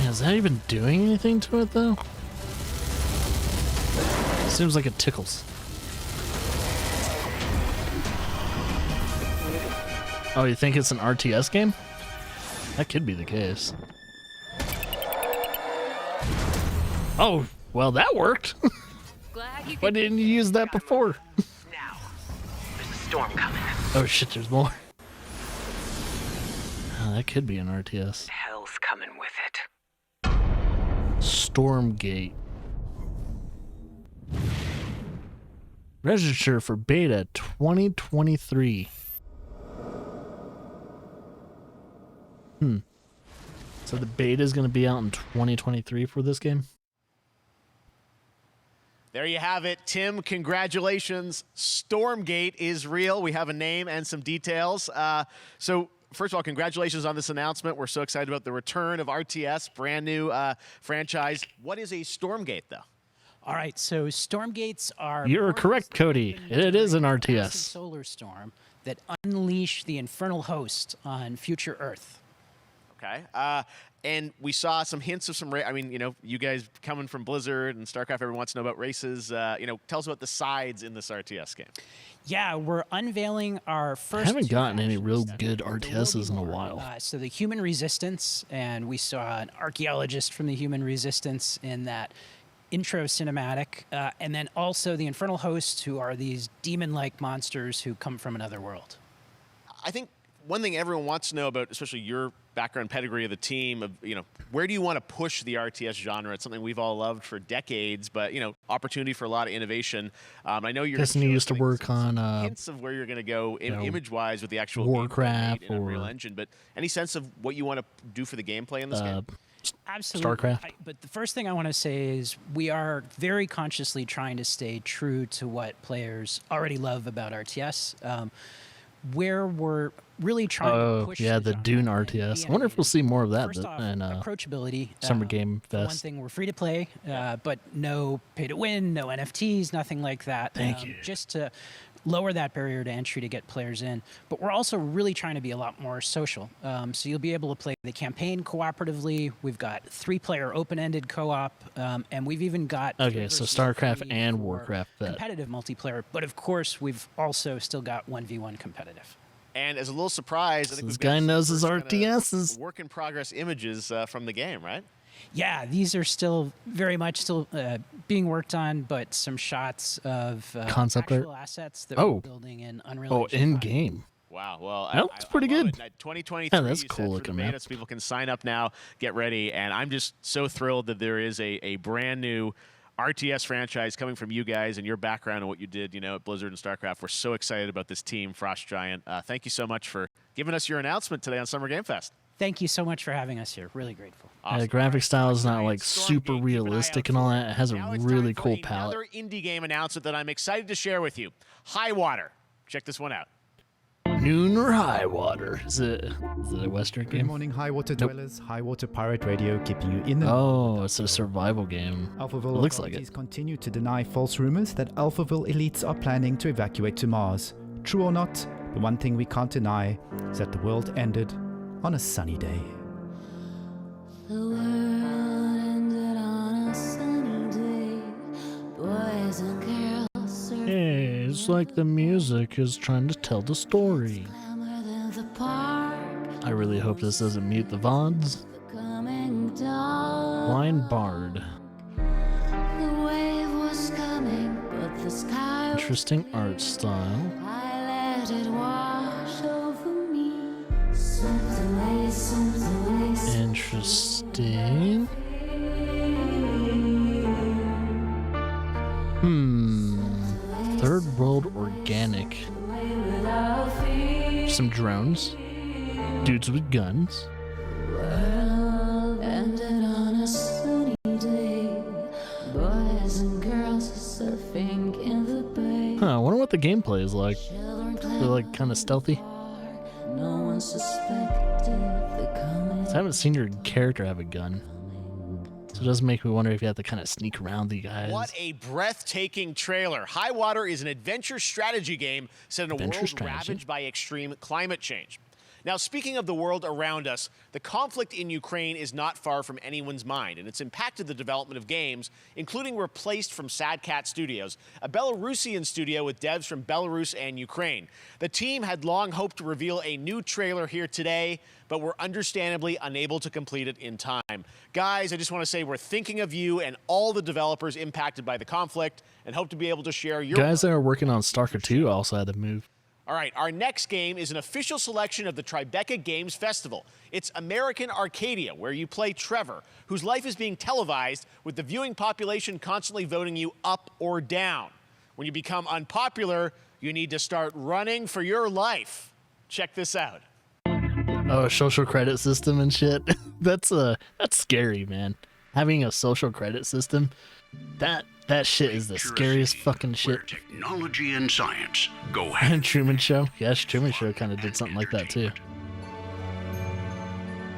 Is that even doing anything to it, though? Seems like it tickles. Oh, you think it's an RTS game? That could be the case. Oh, well, that worked. Why didn't you use that before? Now, there's a storm coming. Oh shit, there's more. Oh, that could be an RTS. Hell's coming with it. Stormgate. Register for beta 2023. So the beta is going to be out in 2023 for this game? There you have it. Tim, congratulations. Stormgate is real. We have a name and some details. So first of all, congratulations on this announcement. We're so excited about the return of RTS, brand new franchise. What is a Stormgate, though? All right, so Stormgates are... You're correct, Cody. It is an RTS. Solar storm that unleash the infernal host on future Earth. Okay. And we saw some hints of some I mean, you know, you guys coming from Blizzard and StarCraft, everyone wants to know about races. You know, tell us about the sides in this RTS game. Yeah, we're unveiling our first... I haven't gotten any real good RTSs in a while. So the Human Resistance, and we saw an archaeologist from the Human Resistance in that intro cinematic, and then also the Infernal Hosts, who are these demon-like monsters who come from another world. I think one thing everyone wants to know about, especially your background pedigree of the team, of, where do you want to push the RTS genre? It's something we've all loved for decades, but, opportunity for a lot of innovation. I know you're Destiny used to work on hints of where you're going to go image-wise with the actual Warcraft in Unreal Engine, but any sense of what you want to do for the gameplay in this game? Absolutely. StarCraft. But the first thing I want to say is we are very consciously trying to stay true to what players already love about RTS. Where we're really trying to push the Dune RTS. I wonder if we'll see more of that in approachability. Summer Game Fest. One thing, we're free to play, but no pay to win, no NFTs, nothing like that. Thank you. Just to lower that barrier to entry to get players in. But we're also really trying to be a lot more social. So you'll be able to play the campaign cooperatively. We've got 3-player open-ended co-op, and we've even got so StarCraft and Warcraft competitive multiplayer. But of course, we've also still got 1v1 competitive. And as a little surprise, I think this guy knows his RTSs. Work in progress images from the game, right? Yeah, these are still very much being worked on, but some shots of concept actual art assets that we're building in Unreal Engine in 5. game. Wow, well, that's pretty good. 2023. Yeah, that's cool looking, man. So people can sign up now, get ready, and I'm just so thrilled that there is a brand new RTS franchise coming from you guys and your background and what you did, at Blizzard and StarCraft. We're so excited about this team, Frost Giant. Thank you so much for giving us your announcement today on Summer Game Fest. Thank you so much for having us here. Really grateful. Awesome. The graphic style is not like super realistic and all that. It has a really cool palette. Another indie game announcement that I'm excited to share with you. High Water. Check this one out. Noon or High Water. Is it a Western game? Good morning, High Water dwellers. High Water Pirate Radio keeping you in the know. It's a survival game. Alphaville it looks like it. Continue to deny false rumors that Alphaville elites are planning to evacuate to Mars. True or not, the one thing we can't deny is that the world ended on a sunny day. The world ended on a sunny day. Boys and girls. Hey, it's like the music is trying to tell the story. I really hope this doesn't mute the VODs. Blind Bard. The wave was coming, but the sky Interesting art style. I let it wash over me. Interesting. Third World Organic. Some drones. Dudes with guns. Ended on a sunny day. Boys and girls surfing in the bay. I wonder what the gameplay is like. They're like kind of stealthy. No one suspected the coming. I haven't seen your character have a gun. So it does make me wonder if you have to kind of sneak around the guys. What a breathtaking trailer. High Water is an adventure strategy game set in a world ravaged by extreme climate change. Now, speaking of the world around us, the conflict in Ukraine is not far from anyone's mind, and it's impacted the development of games, including Replaced from Sad Cat Studios, a Belarusian studio with devs from Belarus and Ukraine. The team had long hoped to reveal a new trailer here today, but were understandably unable to complete it in time. Guys, I just want to say we're thinking of you and all the developers impacted by the conflict, and hope to be able to share your... Guys that are working on Stalker 2 also had to move. All right, our next game is an official selection of the Tribeca Games Festival. It's American Arcadia, where you play Trevor, whose life is being televised with the viewing population constantly voting you up or down. When you become unpopular, you need to start running for your life. Check this out. Oh, social credit system and shit. That's scary, man. Having a social credit system, that shit is the scariest fucking shit. Technology and science go hand. Truman Show. Yes, Truman Show kind of did something like that too.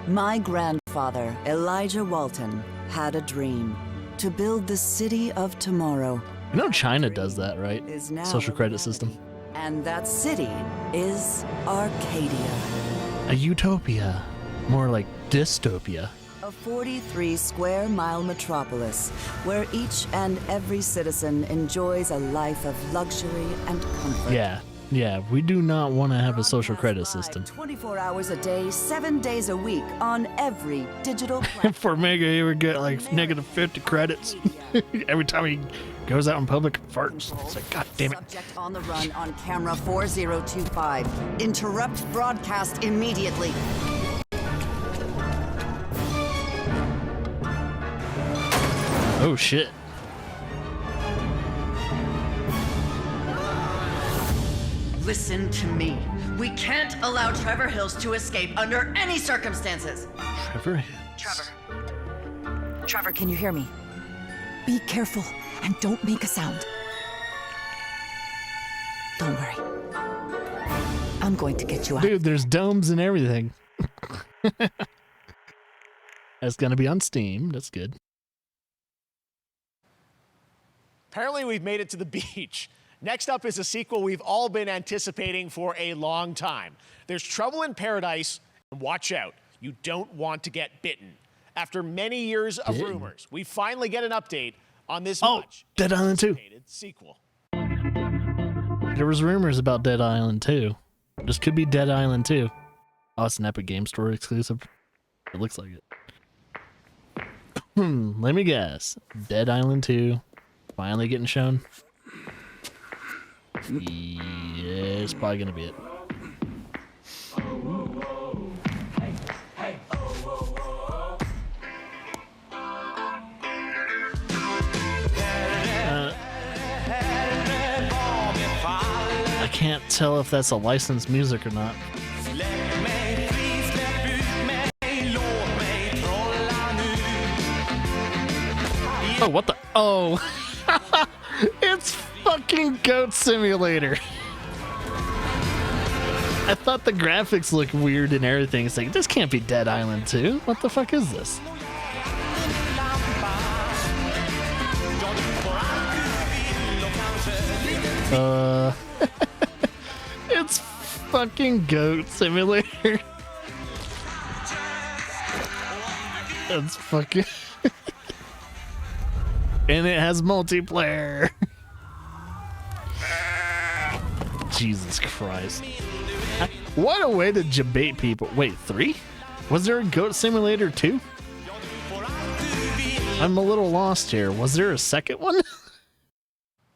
My grandfather, Elijah Walton, had a dream to build the city of tomorrow. You know China does that, right? Social credit system. And that city is Arcadia. A utopia. More like dystopia. A 43-square-mile metropolis where each and every citizen enjoys a life of luxury and comfort. Yeah, we do not want to have a social credit system. 24 hours a day, 7 days a week on every digital platform. For Mega, he would get like negative 50 credits every time he goes out in public and farts. It's like, God damn it. Subject on the run on camera 4025. Interrupt broadcast immediately. Oh shit. Listen to me. We can't allow Trevor Hills to escape under any circumstances. Trevor. Trevor, can you hear me? Be careful and don't make a sound. Don't worry. I'm going to get you out. Dude, there's domes and everything. That's gonna be on Steam. That's good. Apparently, we've made it to the beach. Next up is a sequel we've all been anticipating for a long time. There's Trouble in Paradise, and watch out, you don't want to get bitten. After many years of rumors, we finally get an update on this much Dead Island 2 anticipated sequel. There was rumors about Dead Island 2. This could be Dead Island 2. Oh, it's an Epic Game Store exclusive. It looks like it. Let me guess. Dead Island 2 finally getting shown. Yeah, it's probably gonna be it. I can't tell if that's a licensed music or not. Oh, what the? Oh, it's fucking Goat Simulator. I thought the graphics looked weird and everything. It's like, this can't be Dead Island 2. What the fuck is this? It's fucking Goat Simulator. That's fucking... And it has multiplayer. Jesus Christ. What a way to debate people. Wait, 3? Was there a Goat Simulator 2? I'm a little lost here. Was there a second one?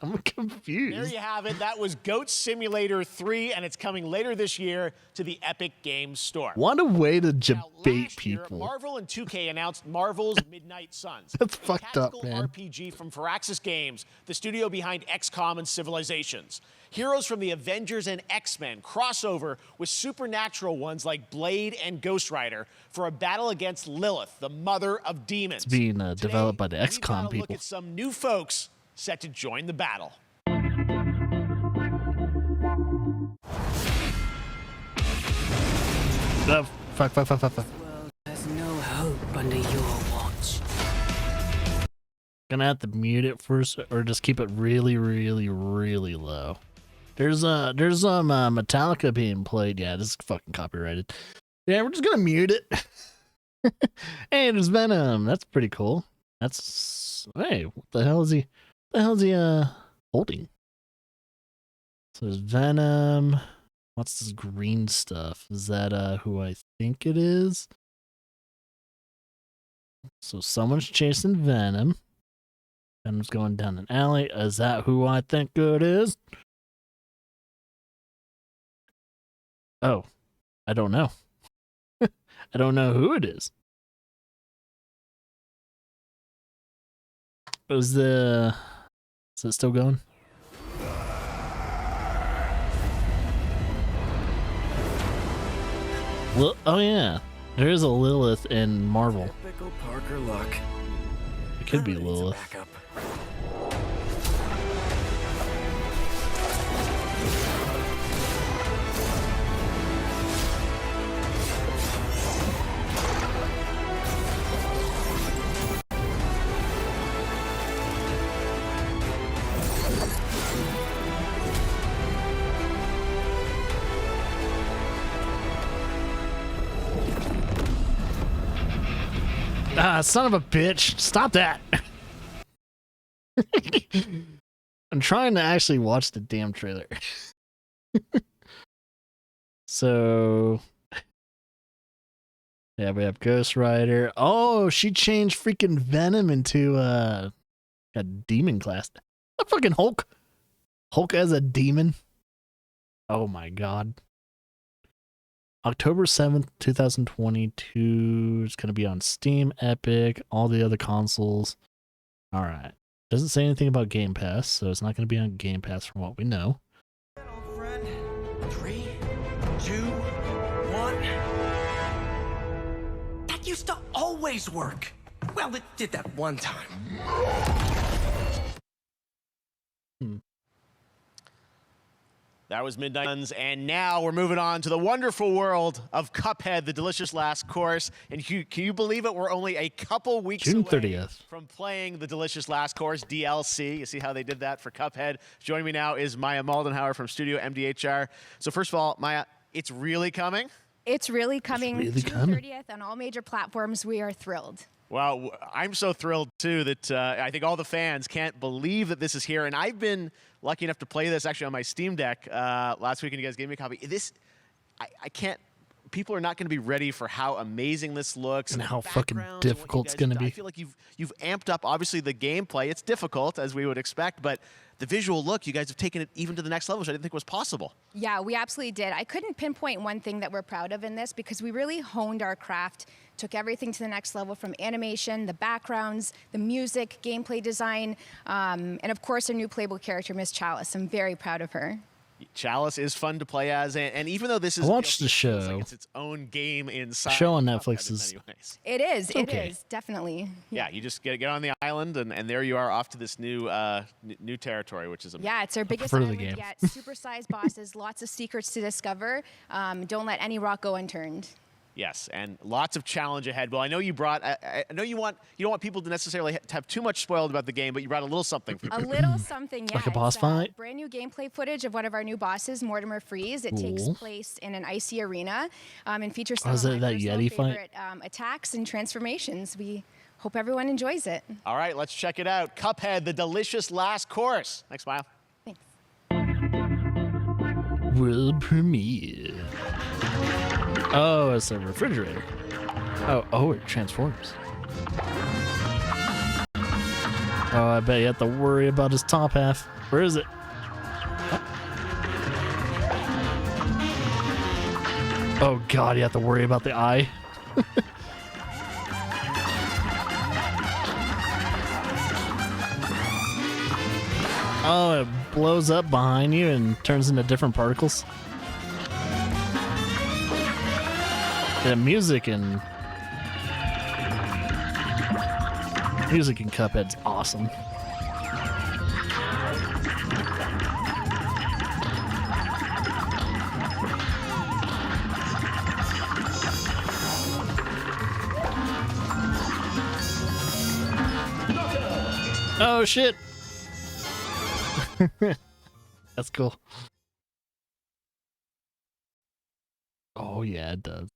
I'm confused. There you have it. That was Goat Simulator 3, and it's coming later this year to the Epic Games Store. What a way to debate people. Marvel and 2K announced Marvel's Midnight Suns. That's fucked up, man. RPG from Firaxis Games, the studio behind XCOM and Civilizations. Heroes from the Avengers and X-Men crossover with supernatural ones like Blade and Ghost Rider for a battle against Lilith, the mother of demons. It's being developed by the XCOM people. Look at some new folks set to join the battle. Fuck. There's no hope under your watch. Gonna have to mute it first, or just keep it really, really, really low. There's Metallica being played. Yeah, this is fucking copyrighted. Yeah, we're just gonna mute it. Hey, there's Venom. That's pretty cool. Hey, what the hell is he? What the hell is he holding? So there's Venom. What's this green stuff? Is that who I think it is? So someone's chasing Venom. Venom's going down an alley. Is that who I think it is? Oh, I don't know. I don't know who it is. Is it still going? Oh yeah, there is a Lilith in Marvel. Typical Parker luck. It could be Lilith. Ah, son of a bitch. Stop that. I'm trying to actually watch the damn trailer. So, yeah, we have Ghost Rider. Oh, she changed freaking Venom into a demon class. A fucking Hulk. Hulk as a demon. Oh my god. October 7th, 2022. It's going to be on Steam, Epic, all the other consoles. All right. Doesn't say anything about Game Pass, so it's not going to be on Game Pass from what we know. 3, 2, 1. That used to always work. Well, it did that one time. That was Midnight Suns, and now we're moving on to the wonderful world of Cuphead, the delicious last course. And can you believe it? We're only a couple weeks June away 30th. from playing the delicious last course, DLC. You see how they did that for Cuphead? Joining me now is Maya Moldenhauer from Studio MDHR. So first of all, Maya, it's really coming? It's really coming really June coming. 30th on all major platforms. We are thrilled. Well, I'm so thrilled, too, that I think all the fans can't believe that this is here. And I've been lucky enough to play this actually on my Steam Deck last week, and you guys gave me a copy. I can't. People are not going to be ready for how amazing this looks. And the how fucking backgrounds and what difficult you it's guys gonna do. be. I feel like you've amped up, obviously, the gameplay. It's difficult, as we would expect, but the visual look, you guys have taken it even to the next level, which I didn't think was possible. Yeah, we absolutely did. I couldn't pinpoint one thing that we're proud of in this because we really honed our craft, took everything to the next level from animation, the backgrounds, the music, gameplay design, and of course our new playable character, Miss Chalice. I'm very proud of her. Chalice is fun to play as, and even though this is I watched the it feels show. like it's its own game inside. Show on Cuphead Netflix in is many ways. It is. It okay. is definitely. Yeah, you just get on the island, and there you are off to this new new territory, which is amazing. Yeah, it's our biggest prefer the island game. yet. Supersized bosses, lots of secrets to discover. Don't let any rock go unturned. Yes, and lots of challenge ahead. Well, I know you brought. I know you don't want people to necessarily to have too much spoiled about the game, but you brought a little something. For A people. little something, yeah. Like a boss It's, fight? Brand new gameplay footage of one of our new bosses, Mortimer Freeze. It takes Cool. place in an icy arena and features some is of it my that personal Yeti fight? favorite attacks and transformations. We hope everyone enjoys it. All right, let's check it out. Cuphead, the delicious last course. Next smile. World premiere. Oh, it's a refrigerator. Oh, it transforms. Oh, I bet you have to worry about his top half. Where is it? Oh God, you have to worry about the eye. Oh, it blows up behind you and turns into different particles. The music in Cuphead's awesome. Oh shit. That's cool. Oh yeah, it does.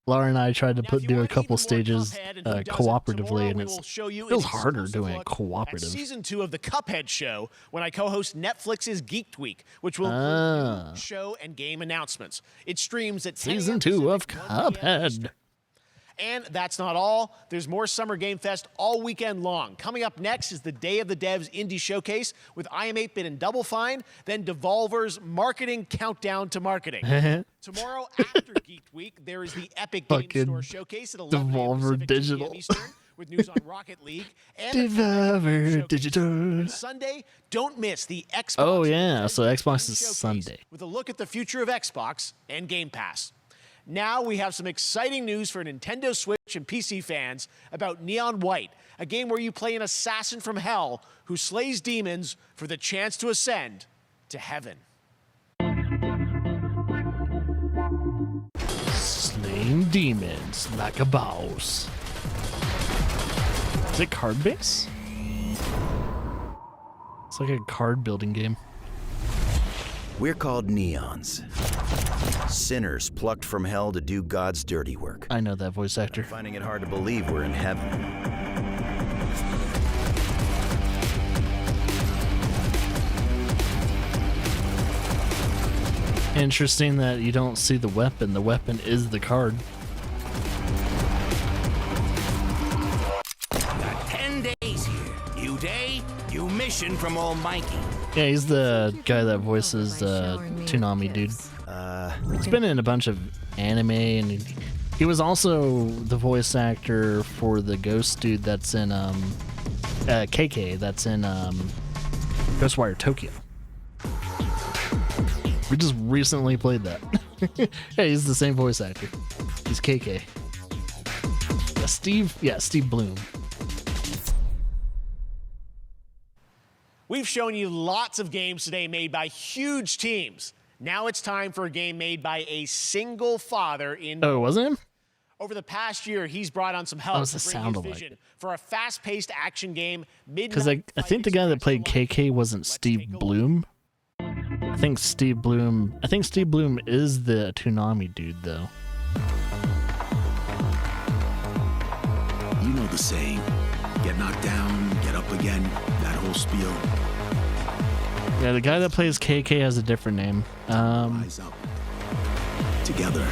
Laura and I tried to do a couple stages cooperatively, and it feels harder doing it cooperative. Season 2 of the Cuphead Show, when I co-host Netflix's Geeked Week, which will include new show and game announcements. It streams at 10 Season a.m. 2 of Pacific, 1 p.m. Eastern. Cuphead. And that's not all. There's more Summer Game Fest all weekend long. Coming up next is the Day of the Devs Indie Showcase with iam8bit and Double Fine, then Devolver's Marketing Countdown to Marketing. Tomorrow after Geek Week, there is the Epic Game Fucking Store Showcase at 11 a.m. Devolver Pacific, 2 p.m. Digital. Eastern, with news on Rocket League. And Devolver Digital. Sunday, don't miss the Xbox. Oh yeah, so Xbox is Sunday. With a look at the future of Xbox and Game Pass. Now we have some exciting news for Nintendo Switch and PC fans about Neon White, a game where you play an assassin from hell who slays demons for the chance to ascend to heaven. Slaying demons like a boss. Is it card base? It's like a card building game. We're called Neons. Sinners plucked from hell to do God's dirty work. I know that voice actor. I'm finding it hard to believe we're in heaven. Interesting that you don't see the weapon. The weapon is the card. 10 days here. New day, new mission from Almighty. Yeah, he's the guy that voices Toonami dude. He's been in a bunch of anime, and he was also the voice actor for the ghost dude that's in KK that's in Ghostwire Tokyo. We just recently played that. Yeah, he's the same voice actor. He's KK. Steve Bloom. We've shown you lots of games today made by huge teams. Now it's time for a game made by a single father in... Oh, it wasn't him? Over the past year, he's brought on some help What's the to bring sound his like? vision for a fast-paced action game. Because I think the guy that played KK wasn't Steve Bloom. I think Steve Bloom is the Toonami dude, though. You know the saying, get knocked down, get up again, that whole spiel. Yeah, the guy that plays KK has a different name. Rise up. Together.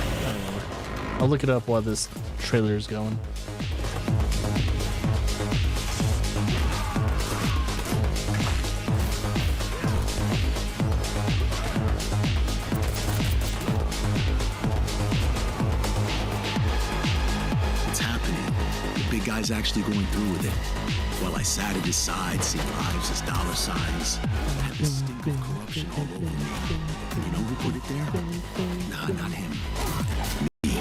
I'll look it up while this trailer is going. It's happening. The big guy's actually going through with it. While I sat at his side, seeing lives as dollar signs, had the stink of corruption all over me. And you know who put it there? Nah, not him. Me.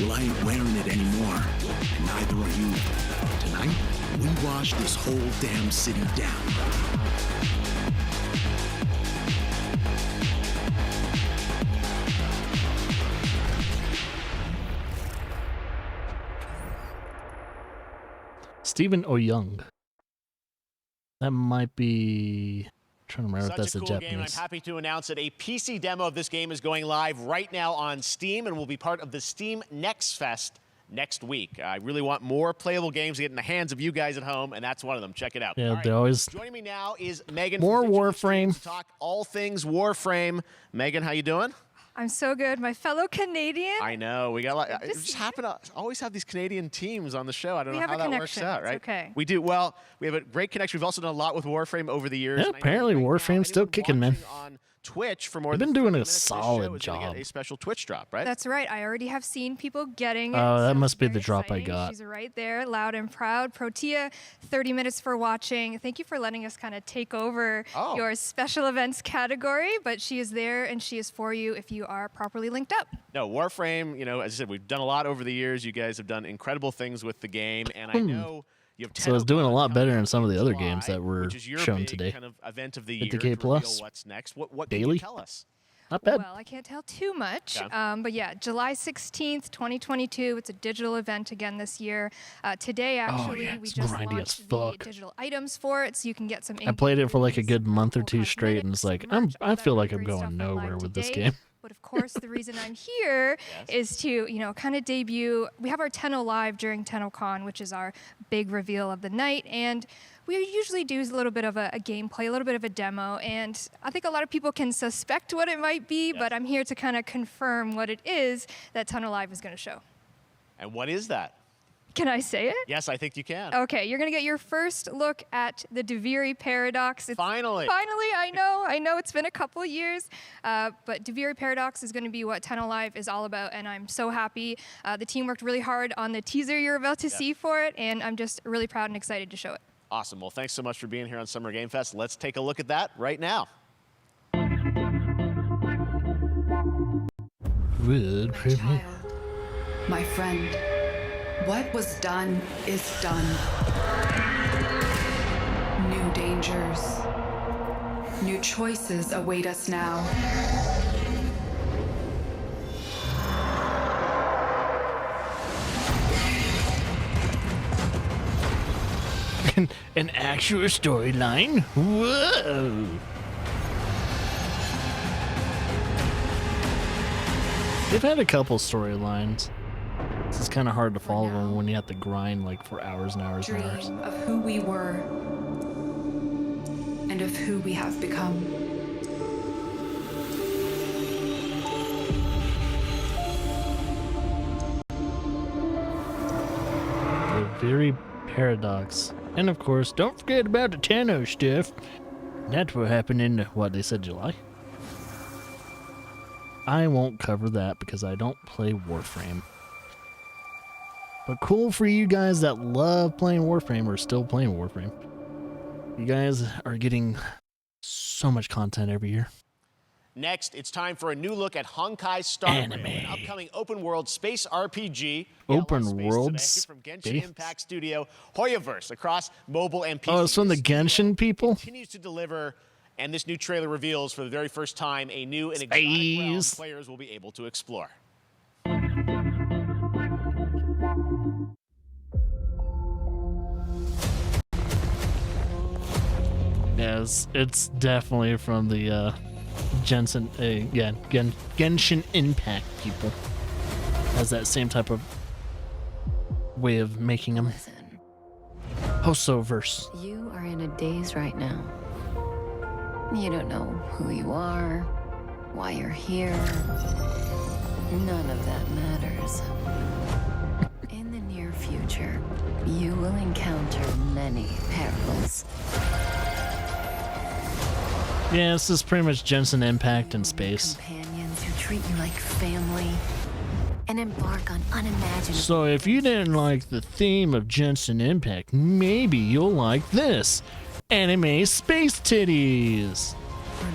Well, I ain't wearing it anymore, and neither are you. Tonight, we wash this whole damn city down. Stephen O'Young. That might be... I'm trying to remember if that's Such a the cool game. I'm Japanese. happy to announce that a PC demo of this game is going live right now on Steam and will be part of the Steam Next Fest next week. I really want more playable games to get in the hands of you guys at home, and that's one of them. Check it out. Yeah, All right. they always... Joining me now is Megan. More from Warframe. To talk all things Warframe. Megan, how you doing? I'm so good. My fellow Canadian. I know. We got it just happen to always have these Canadian teams on the show. I don't We know have how a that works connection. out, It's right? okay. We do. Well, we have a great connection. We've also done a lot with Warframe over the years. Yeah, And I know apparently right now, Warframe's still kicking, man. on Twitch for more They've than been doing 30 a minutes, this show solid is gonna job. get a special Twitch drop, right? That's right. I already have seen people getting it. Oh, that so must be very the drop I exciting. got. She's right there, loud and proud. Protea, 30 minutes for watching. Thank you for letting us kind of take over your special events category, but she is there and she is for you if you are properly linked up. No, Warframe, you know, as I said, we've done a lot over the years. You guys have done incredible things with the game, and I know you have 10 So it's doing a lot better than some of the other games that were which is your shown big today. kind of event of the year 50K to reveal plus. what's next. What can Daily. you tell us? Not bad. Well, I can't tell too much, Yeah. but yeah, July 16th, 2022. It's a digital event again this year. Today, actually, yeah, we it's just grindy as launched the fuck. digital items for it, so you can get some. I played it for like a good month or two straight, and it's like I feel like I'm going nowhere with this game. But of course, the reason I'm here is to, you know, kind of debut. We have our Tenno Live during TennoCon, which is our big reveal of the night, and we usually do a little bit of a gameplay, a little bit of a demo, and I think a lot of people can suspect what it might be, but I'm here to kind of confirm what it is that Tenno Live is going to show. And what is that? Can I say it? Yes, I think you can. Okay, you're gonna get your first look at the Duviri Paradox. Finally! Finally, I know it's been a couple years, but Duviri Paradox is gonna be what Tenno Live is all about, and I'm so happy. The team worked really hard on the teaser you're about to see for it, and I'm just really proud and excited to show it. Awesome. Well, thanks so much for being here on Summer Game Fest. Let's take a look at that right now. My friend, what was done is done. New dangers, new choices await us now. An actual storyline? Whoa! They've had a couple storylines. It's kind of hard to follow them when you have to grind like for hours and hours and hours. Dream of who we were and of who we have become. The very paradox. And of course, don't forget about the Tenno stuff. That will happen in, what, they said July? I won't cover that because I don't play Warframe. But cool for you guys that love playing Warframe or still playing Warframe. You guys are getting so much content every year. Next, it's time for a new look at Honkai Star Rail, an upcoming open-world space RPG. Open world From Genshin Impact Studio, Hoyoverse, across mobile and PC. Oh, it's from the Genshin people? Continues to deliver, and this new trailer reveals for the very first time a new and exotic realm players will be able to explore. Yes, it's definitely from the Genshin Impact people. Has that same type of way of making them. Hosoverse. You are in a daze right now. You don't know who you are, why you're here. None of that matters. In the near future, you will encounter many perils. Yeah, this is pretty much Genshin Impact in space. Companions who treat you like family and embark on unimaginable. So if you didn't like the theme of Genshin Impact, maybe you'll like this. Anime space titties.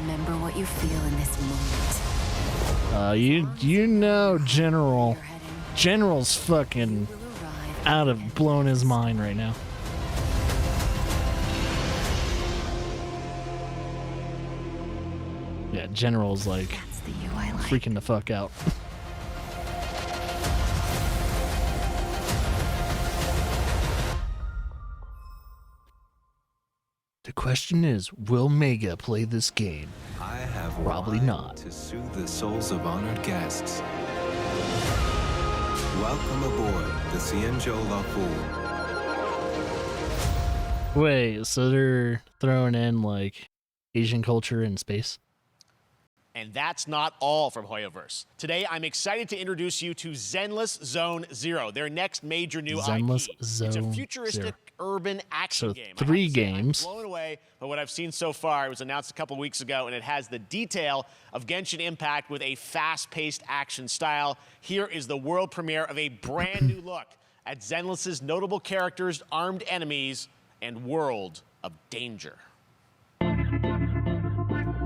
Remember what you feel in this moment. You know General's fucking blowing his mind right now. Yeah, General's like freaking the fuck out. The question is, will Mega play this game? I have Probably not. To soothe the souls of honored guests. Welcome aboard the Cienjo La Fool. Wait, so they're throwing in like Asian culture in space? And that's not all from Hoyoverse. Today, I'm excited to introduce you to Zenless Zone Zero, their next major new Zenless IP. Zone It's a futuristic Zero. urban action game. I 3 have to say, games. I'm blown away by what I've seen so far. It was announced a couple weeks ago, and it has the detail of Genshin Impact with a fast-paced action style. Here is the world premiere of a brand new look at Zenless's notable characters, armed enemies, and world of danger.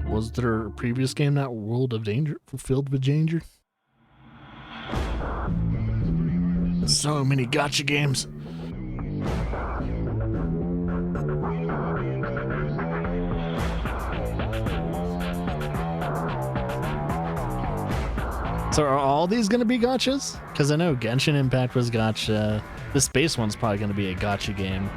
Was there a previous game that World of Danger, filled with danger? So many gacha games. So are all these going to be gachas? Because I know Genshin Impact was gacha. The space one's probably going to be a gacha game.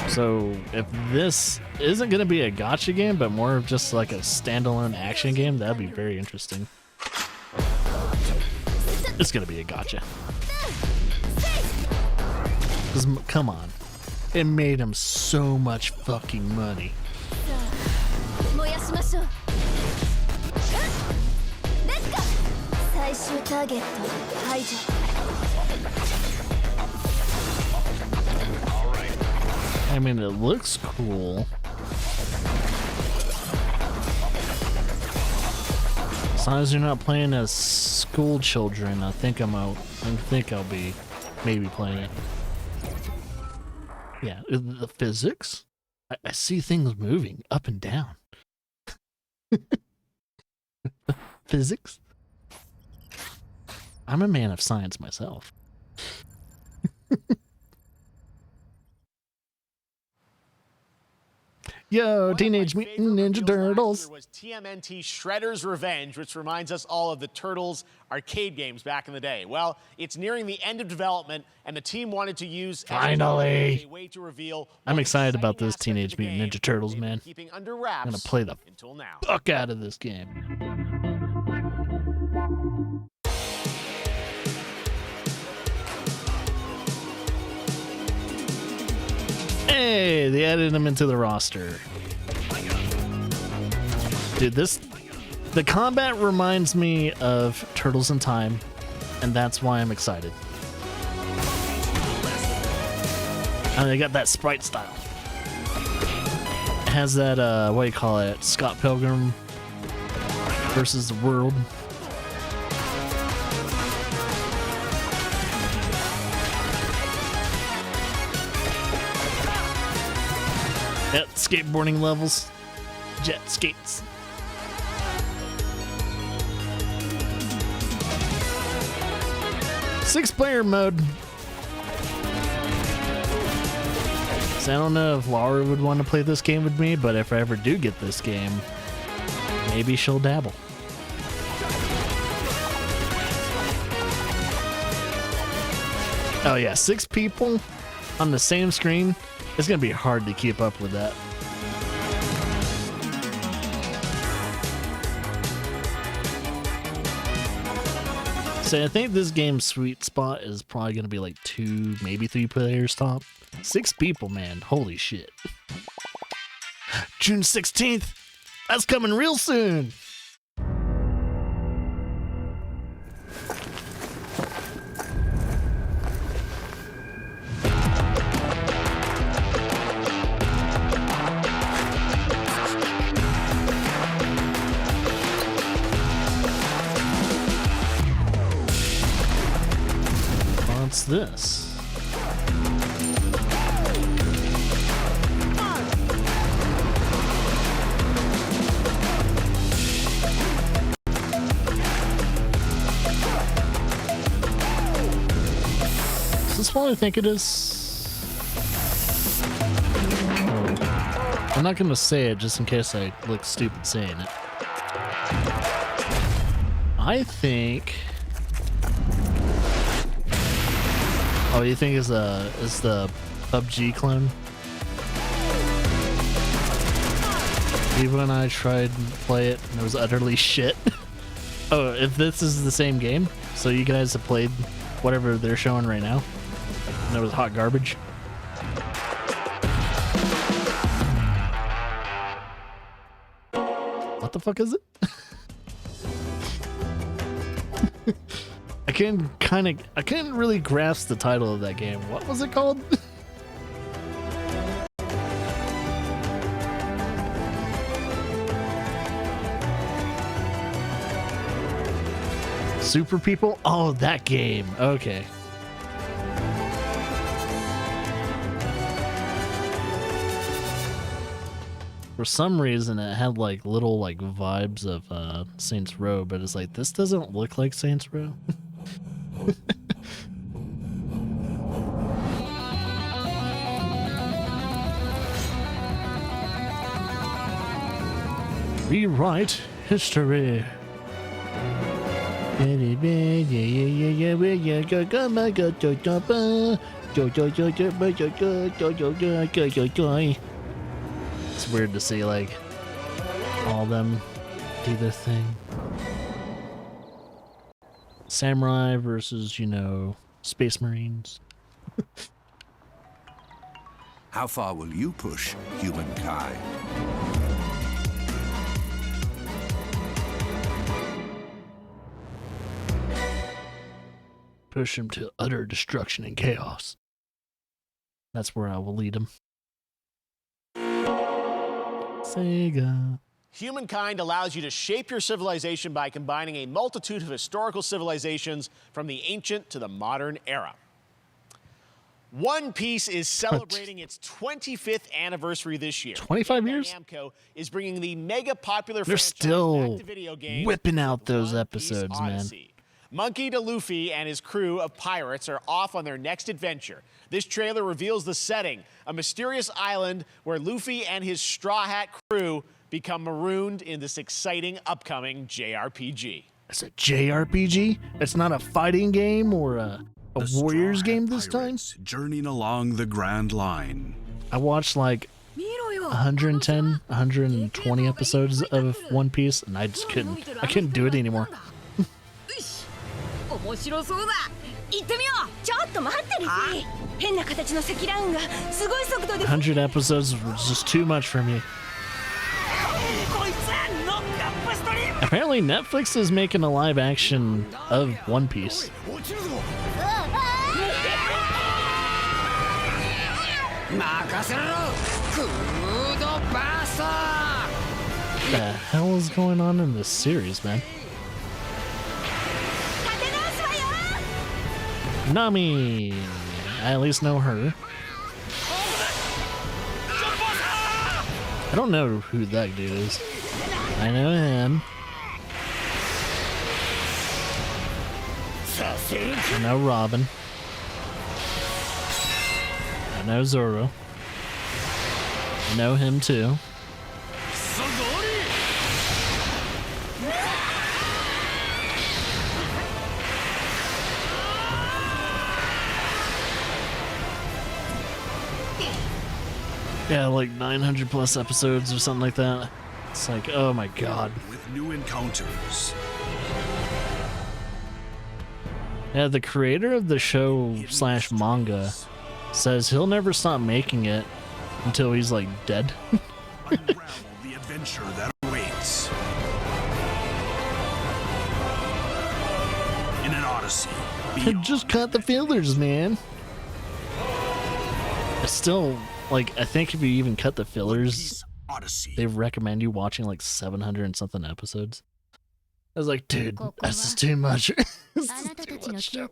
So if this isn't going to be a gacha game, but more of just like a standalone action game, that'd be very interesting. It's going to be a gacha. 'Cause, come on. It made him so much fucking money. I mean, it looks cool. As long as you're not playing as school children, I think I'll be maybe playing it. Yeah, the physics. I see things moving up and down. Physics. I'm a man of science myself. Yo, Teenage Mutant Ninja Turtles. Was TMNT Shredder's Revenge, which reminds us all of the Turtles arcade games back in the day. Well, it's nearing the end of development, and the team wanted to use Finally. a way to reveal. I'm excited about this Teenage Mutant Ninja Turtles, man. Keeping under wraps I'm gonna play the until now. fuck out of this game. Hey, they added him into the roster. Dude, the combat reminds me of Turtles in Time, and that's why I'm excited. And they got that sprite style. It has that, what do you call it? Scott Pilgrim versus the world. Yep, skateboarding levels. Jet skates. Six-player mode. So I don't know if Laura would want to play this game with me, but if I ever do get this game, maybe she'll dabble. Oh yeah, 6 people on the same screen. It's gonna be hard to keep up with that. So I think this game's sweet spot is probably gonna be like 2, maybe 3 players top. 6 people, man. Holy shit. June 16th. That's coming real soon. What's this? Is this what I think it is? I'm not gonna say it just in case I look stupid saying it. I think. Oh, you think is the PUBG clone? Even when I tried to play it, and it was utterly shit. Oh, if this is the same game, so you guys have played whatever they're showing right now, and it was hot garbage. What the fuck is it? I couldn't really grasp the title of that game. What was it called? Super People? Oh, that game. Okay. For some reason, it had like little like vibes of Saints Row, but it's like, this doesn't look like Saints Row. Rewrite history. It's weird to see like all of them do their thing. Samurai versus, you know, Space Marines. How far will you push humankind? Push him to utter destruction and chaos. That's where I will lead him. Sega. Humankind allows you to shape your civilization by combining a multitude of historical civilizations from the ancient to the modern era. One Piece is celebrating its 25th anniversary this year. 25 years? Namco is bringing the mega popular They're franchise still back to video games. whipping out those episodes, man. Monkey D. Luffy and his crew of pirates are off on their next adventure. This trailer reveals the setting, a mysterious island where Luffy and his Straw Hat crew become marooned in this exciting upcoming JRPG. It's a JRPG? It's not a fighting game or a Warriors game this time? Journeying along the Grand Line. I watched like 110, 120 episodes of One Piece, and I couldn't do it anymore. 面白そうだ。行ってみよう。ちょっと待ってルフィ。変な形の積乱雲がすごい速度で。100 episodes was just too much for me. Apparently, Netflix is making a live action of One Piece. What the hell is going on in this series, man? Nami! I at least know her. I don't know who that dude is. I know him. I know Robin. I know Zoro. I know him too. Yeah, like 900 plus episodes or something like that. It's like, oh my god. With new encounters. Yeah, the creator of the show / manga says he'll never stop making it until he's like dead. Unravel the adventure that awaits. In an odyssey. Just cut the fillers, man. It's still, like, I think if you even cut the fillers, they recommend you watching like 700 and something episodes. I was like, dude, this is too much. This is too much show.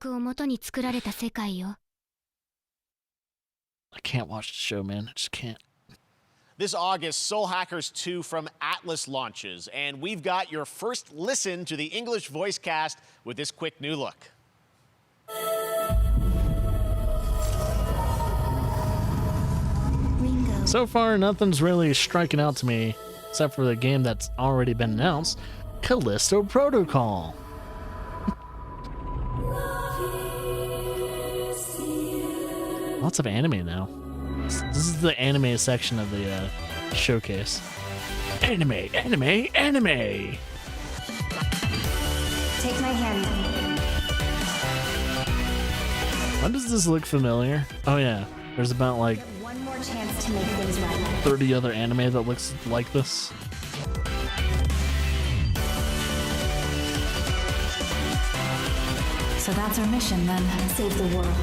I can't watch the show, man. I just can't. This August, Soul Hackers 2 from Atlas launches, and we've got your first listen to the English voice cast with this quick new look. So far, nothing's really striking out to me, except for the game that's already been announced, Callisto Protocol. Lots of anime now. This is the anime section of the showcase. Anime, anime, anime! Take my hand. Why does this look familiar? Oh yeah, there's about like One more chance to make things right. 30 other anime that looks like this. So that's our mission then. Save the world.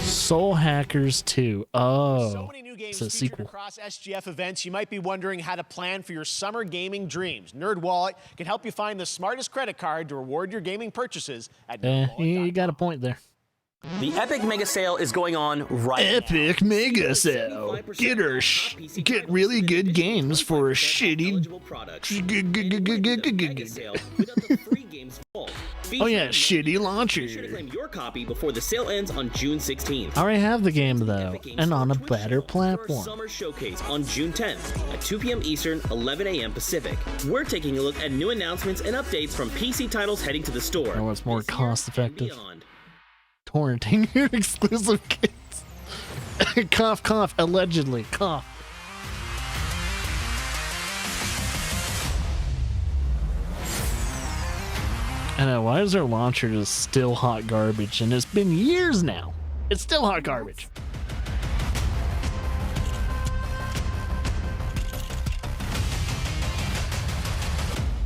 Soul Hackers 2. Oh, So many new games it's a featured sequel. across SGF events, you might be wondering how to plan for your summer gaming dreams. NerdWallet can help you find the smartest credit card to reward your gaming purchases at You got a point there. The Epic Mega Sale is going on right Epic Mega Sale. Get really good games for a shitty. Oh yeah, shitty launcher. Claim your copy before the sale ends on June 16th. I already have the game though, and on a better platform. Summer Showcase on June 10th at 2 p.m. Eastern, 11 a.m. Pacific. We're taking a look at new announcements and updates from PC titles heading to the store. Oh, it's more cost effective. Torrenting your exclusive games. Cough, cough, allegedly, cough. I know, why is their launcher just still hot garbage? And it's been years now. It's still hot garbage.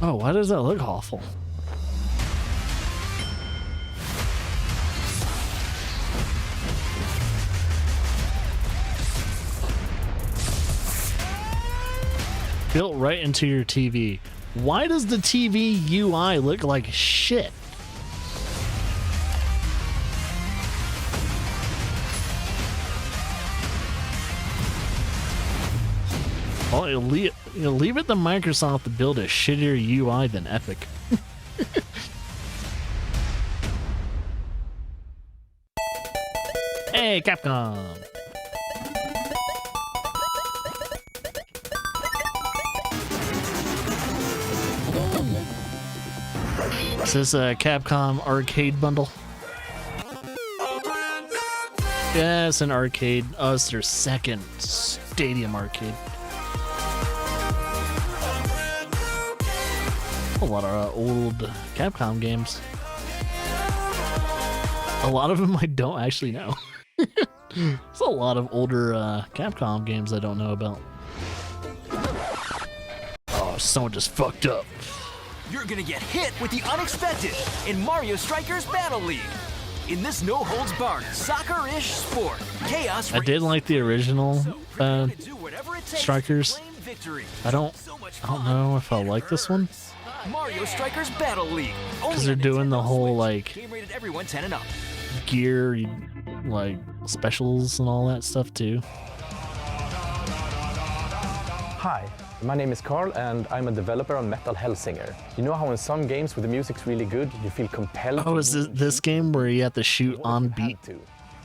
Oh, why does that look awful? Built right into your TV. Why does the TV UI look like shit? Well, you'll leave it to Microsoft to build a shittier UI than Epic. Hey, Capcom! Is this a Capcom arcade bundle? Yeah, it's an arcade. Oh, it's their second Stadium arcade. A lot of old Capcom games. A lot of them I don't actually know. There's a lot of older Capcom games I don't know about. Oh, someone just fucked up. You're gonna get hit with the unexpected in Mario Strikers Battle League. In this no-holds-barred, soccer-ish sport, chaos I did like the original Strikers. I don't know if I like this one. Mario Strikers Battle League. Because they're doing the whole like Game rated everyone 10 and up. gear, like specials and all that stuff too. Hi, my name is Carl and I'm a developer on Metal Hellsinger. You know how in some games where the music's really good, you feel compelled Oh, is this game where you have to shoot on beat?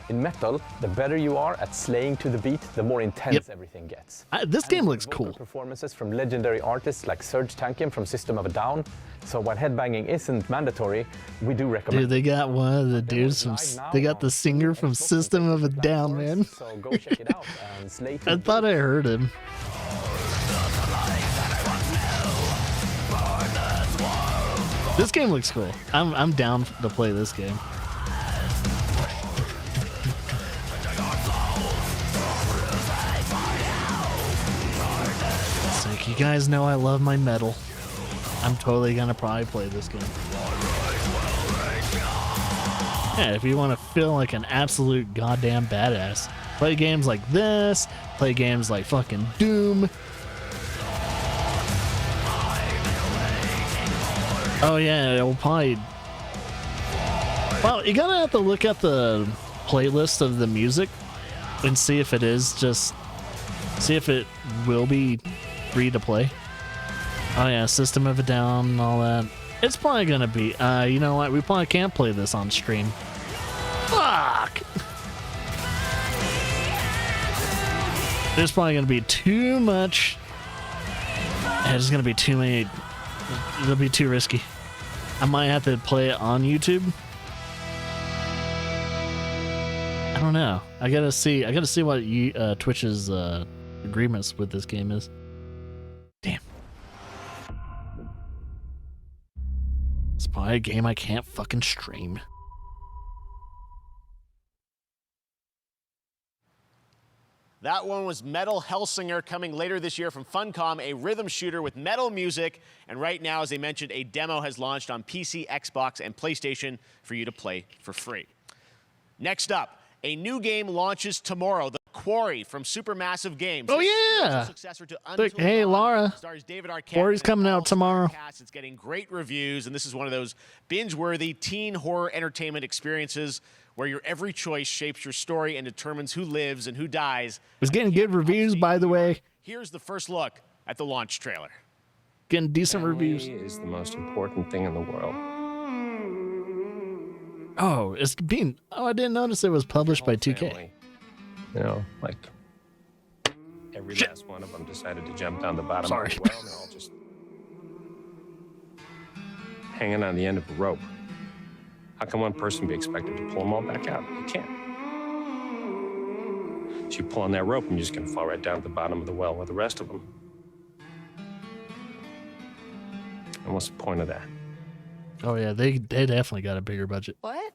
In Metal, the better you are at slaying to the beat, the more intense everything gets. This game looks cool. Performances from legendary artists like Serge Tankian from System of a Down. So while headbanging isn't mandatory, we do recommend. Dude, they got one of the dudes from. They got the singer from System of a Down, man. So go check it out and slay to I thought I heard him. This game looks cool. I'm down to play this game. It's like, you guys know I love my metal. I'm totally gonna probably play this game. Yeah, if you want to feel like an absolute goddamn badass, play games like this, play games like fucking Doom. Oh yeah, it'll probably... Well, you're gonna have to look at the playlist of the music and see if it is just... See if it will be free to play. Oh yeah, System of a Down and all that. It's probably gonna be... you know what? We probably can't play this on stream. Fuck! There's probably gonna be too much... Yeah, there's gonna be too many... It'll be too risky. I might have to play it on YouTube. I don't know. I gotta see what Twitch's agreements with this game is. Damn. It's probably a game I can't fucking stream. That one was Metal Hellsinger, coming later this year from Funcom, a rhythm shooter with metal music. And right now, as I mentioned, a demo has launched on PC, Xbox, and PlayStation for you to play for free. Next up, a new game launches tomorrow, The Quarry from Supermassive Games. Oh yeah! Successor to Look, hey Lara, stars David Arquette. Quarry's coming out tomorrow. It's getting great reviews, and this is one of those binge-worthy teen horror entertainment experiences where your every choice shapes your story and determines who lives and who dies. It's getting good reviews, by the way. Here's the first look at the launch trailer. Getting decent reviews. Is the most important thing in the world. Oh, it's being... Oh, I didn't notice it was published by 2K. Family. You know, like every last one of them decided to jump down the bottom of the well, and they're all just hanging on the end of a rope. How can one person be expected to pull them all back out? You can't. So you pull on that rope and you're just going to fall right down at the bottom of the well with the rest of them. And what's the point of that? Oh yeah, they definitely got a bigger budget. What?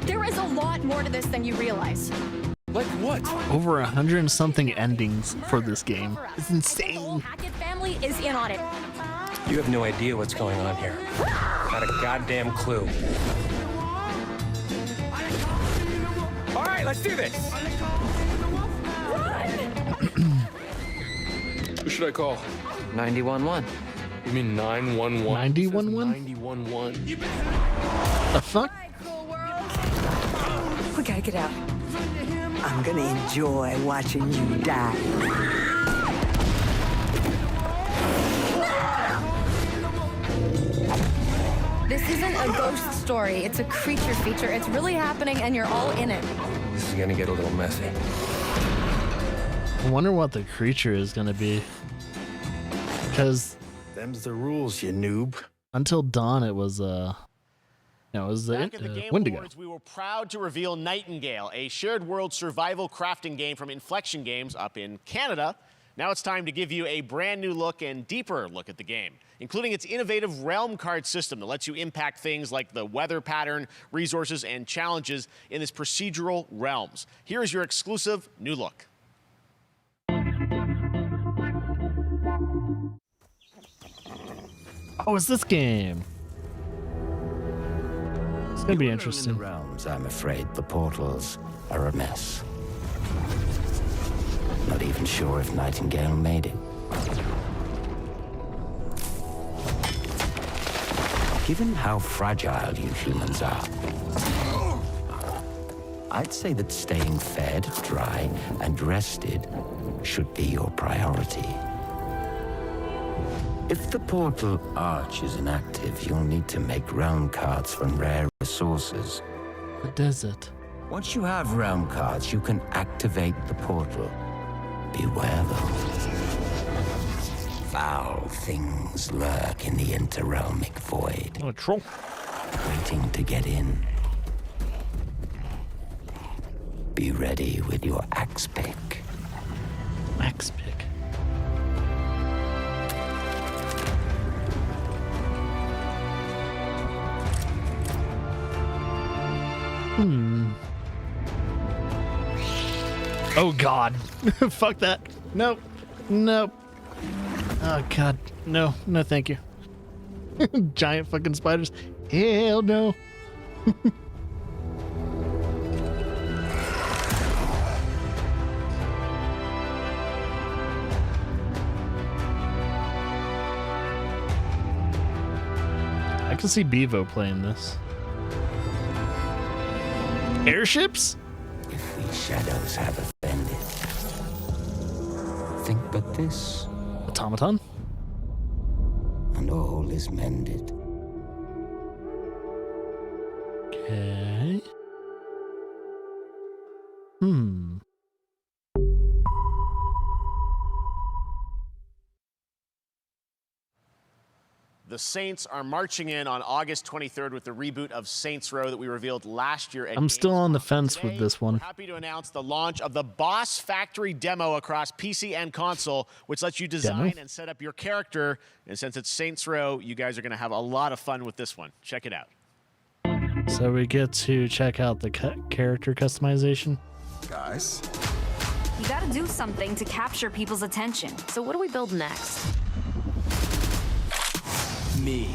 There is a lot more to this than you realize. Like what? Over 100 and something endings for this game. It's insane. The whole Hackett family is in on it. You have no idea what's going on here. Not a goddamn clue. All right, let's do this. Who should I call? 911. You mean 911? 911? 911. The fuck? We gotta get out. I'm gonna enjoy watching you die. This isn't a ghost story. It's a creature feature. It's really happening, and you're all in it. This is gonna get a little messy. I wonder what the creature is gonna be. Because them's the rules, you noob. Until Dawn, it was it was the Wendigo. Awards, we were proud to reveal Nightingale, a shared world survival crafting game from Inflection Games up in Canada. Now it's time to give you a brand new look and deeper look at the game, including its innovative realm card system that lets you impact things like the weather pattern, resources, and challenges in this procedural realms. Here is your exclusive new look. Oh, it's this game. It's gonna be interesting. In the realms, I'm afraid the portals are a mess. Not even sure if Nightingale made it. Given how fragile you humans are, I'd say that staying fed, dry, and rested should be your priority. If the portal arch is inactive, you'll need to make realm cards from rare resources. What does it? Once you have realm cards, you can activate the portal. Beware though. Foul things lurk in the interrealmic void. Oh, a troll. Waiting to get in. Be ready with your axe pick. Axe pick. Oh God. Fuck that. Nope. Nope. Oh God. No. No thank you. Giant fucking spiders. Hell no. I can see Bevo playing this. Airships? If we shadows have offended, think but this. Automaton? And all is mended. Okay. The Saints are marching in on August 23rd with the reboot of Saints Row that we revealed last year at I'm still on the fence Today, with this one. We're happy to announce the launch of the Boss Factory demo across PC and console, which lets you design and set up your character. And since it's Saints Row, you guys are going to have a lot of fun with this one. Check it out. So we get to check out the character customization. Guys, You gotta do something to capture people's attention. So what do we build next? Me.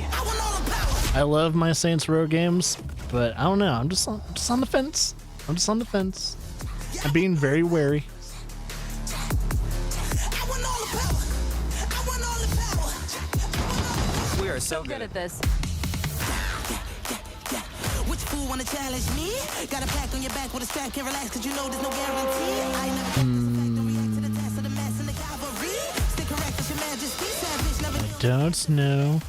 I love my Saints Row games, but I don't know. I'm just on the fence. I'm just on the fence. I'm being very wary. We are so Good at this. Which fool wanna challenge me? Got a pack on your back with a strap, can't relax cause you know there's no guarantee. I don't know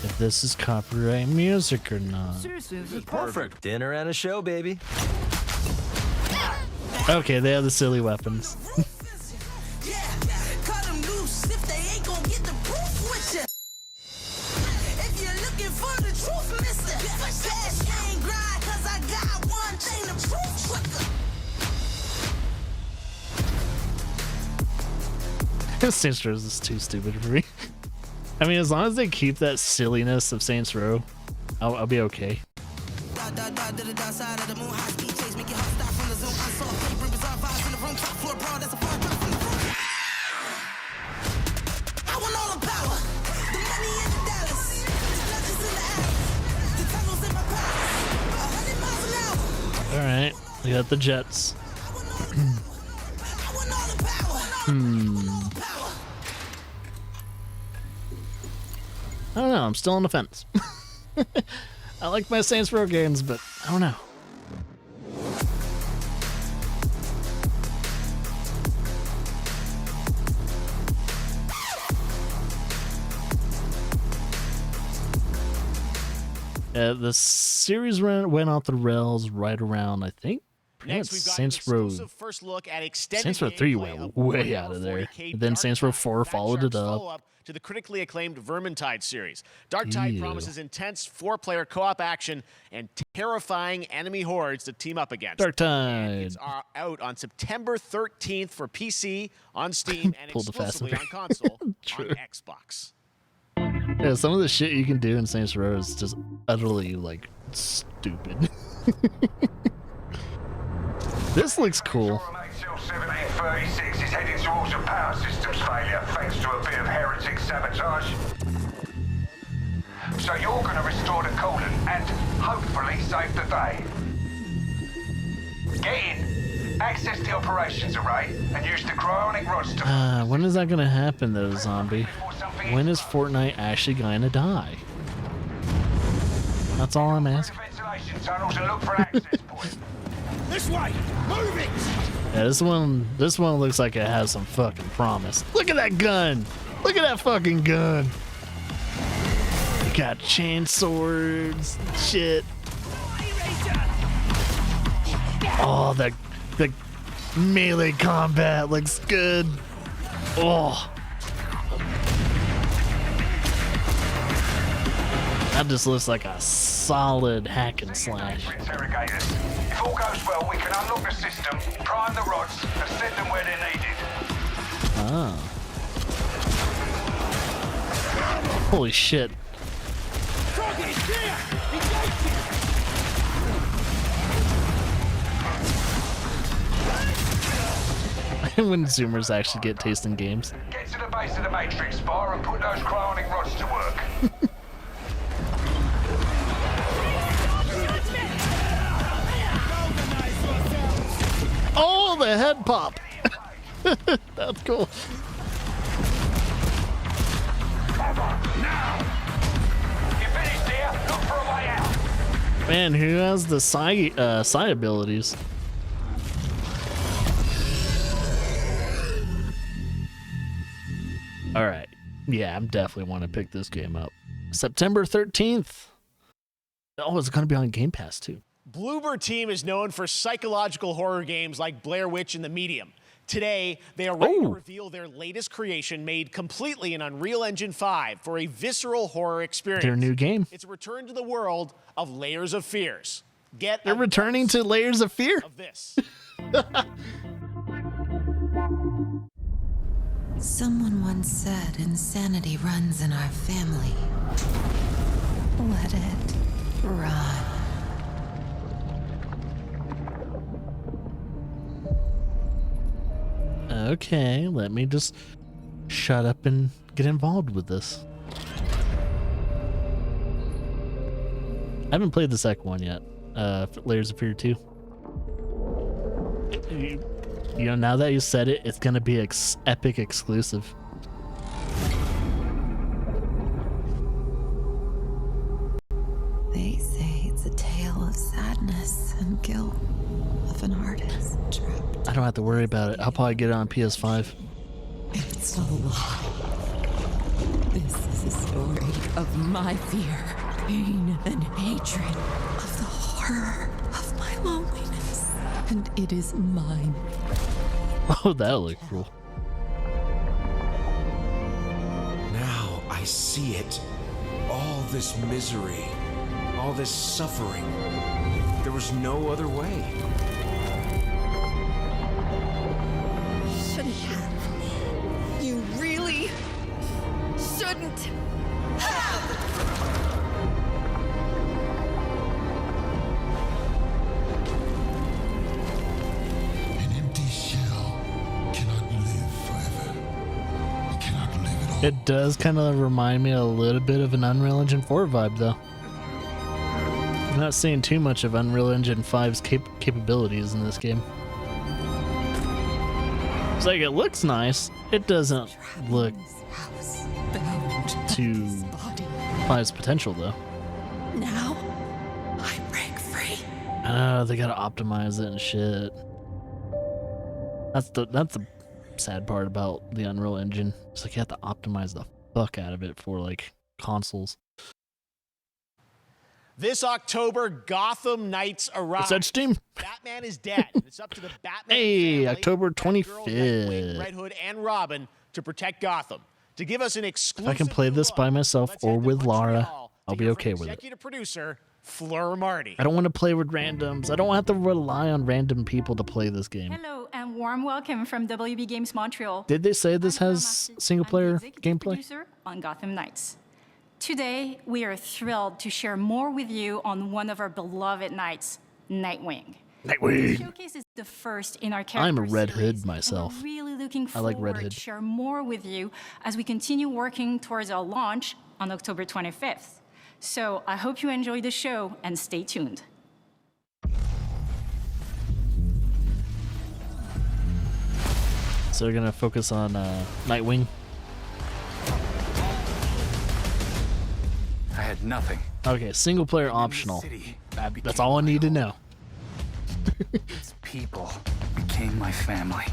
if this is copyright music or not. Seriously, this is perfect. Dinner and a show, baby. Okay, they have the silly weapons. Saints Row is too stupid for me. I mean, as long as they keep that silliness of Saints Row, I'll be okay. All right, we got the jets. I don't know, I'm still on the fence. I like my Saints Row games, but I don't know. The series went off the rails right around, I think, Next, we've got Saints an Row. exclusive first look at extended Saints Row 3 gameplay went of way Warhammer out of there. 40K And then Saints Row 4 followed it up. follow-up to the critically acclaimed Vermintide series. Darktide Ew. promises intense four-player co-op action and terrifying enemy hordes to team up against. Darktide. It's out on September 13th for PC, on Steam, and Pulled the fast exclusively one. on console True. on Xbox. Yeah, some of the shit you can do in Saints Row is just utterly, like, stupid. This looks cool. 1736 is heading towards a power systems failure thanks to a bit of heretic sabotage. So you're going to restore the coolant and hopefully save the day. Get in, access the operations array, and use the cryonic rods to... When is that gonna happen, though, zombie? When is Fortnite actually gonna die? That's all I'm asking. ventilation tunnels and look for an access point. This way! Move it! Yeah, this one looks like it has some fucking promise. Look at that gun! Look at that fucking gun! You got chain swords, shit. Oh, the melee combat looks good. Oh. That just looks like a solid hack and slash. Interrogators. If all goes well, we can unlock the system, prime the rods, and send them where they're needed. Ah. Holy shit. When Zoomers actually get taste in games. Get to the base of the Matrix bar and put those cryonic rods to work. Oh, the head pop. That's cool. Man, who has the psi abilities? All right. Yeah, I'm definitely want to pick this game up. September 13th. Oh, it's going to be on Game Pass too. Bloober Team is known for psychological horror games like Blair Witch and The Medium. Today, they are ready to reveal their latest creation made completely in Unreal Engine 5 for a visceral horror experience. Their new game. It's a return to the world of Layers of Fears. They're returning to Layers of Fear? Of this. Someone once said insanity runs in our family. Let it run. Okay, let me just shut up and get involved with this. I haven't played the second one yet. Layers of Fear 2. You know, now that you said it, it's gonna be Epic exclusive. They say it's a tale of sadness and guilt of an artist trapped. I don't have to worry about it. I'll probably get it on PS5. It's a lie. This is a story of my fear, pain, and hatred, of the horror of my loneliness, and it is mine. Oh, that looks cool. Now I see it. All this misery, all this suffering. There was no other way. Shouldn't have. You really shouldn't have. It does kind of remind me a little bit of an Unreal Engine 4 vibe, though. I'm not seeing too much of Unreal Engine 5's capabilities in this game. It's like, it looks nice. It doesn't look to 5's potential, though. Now, I break free. I know, they gotta optimize it and shit. That's the sad part about the Unreal Engine. It's like you have to optimize the fuck out of it for like consoles. This October, Gotham Knights arrive. It's at Steam. Batman is dead. It's up to the Batman Hey, family, October 25th. Nightwing, Red Hood, and Robin to protect Gotham. To give us an If exclusive I can play this by myself or with Lara, I'll be okay with it. executive producer Fleur Marty. I don't want to play with randoms. I don't have to rely on random people to play this game. Hello and warm welcome from WB Games Montreal. Did they say this has single player gameplay? Producer on Gotham Knights. Today, we are thrilled to share more with you on one of our beloved knights, Nightwing. Nightwing. This showcase is the first in our character I'm a Red series, Hood myself. and we're really looking I like forward Red Hood. to share more with you as we continue working towards our launch on October 25th. So I hope you enjoy the show and stay tuned. So we're gonna focus on Nightwing. I had nothing. Okay, single player optional. That's all I need to know. It's people. We became my family.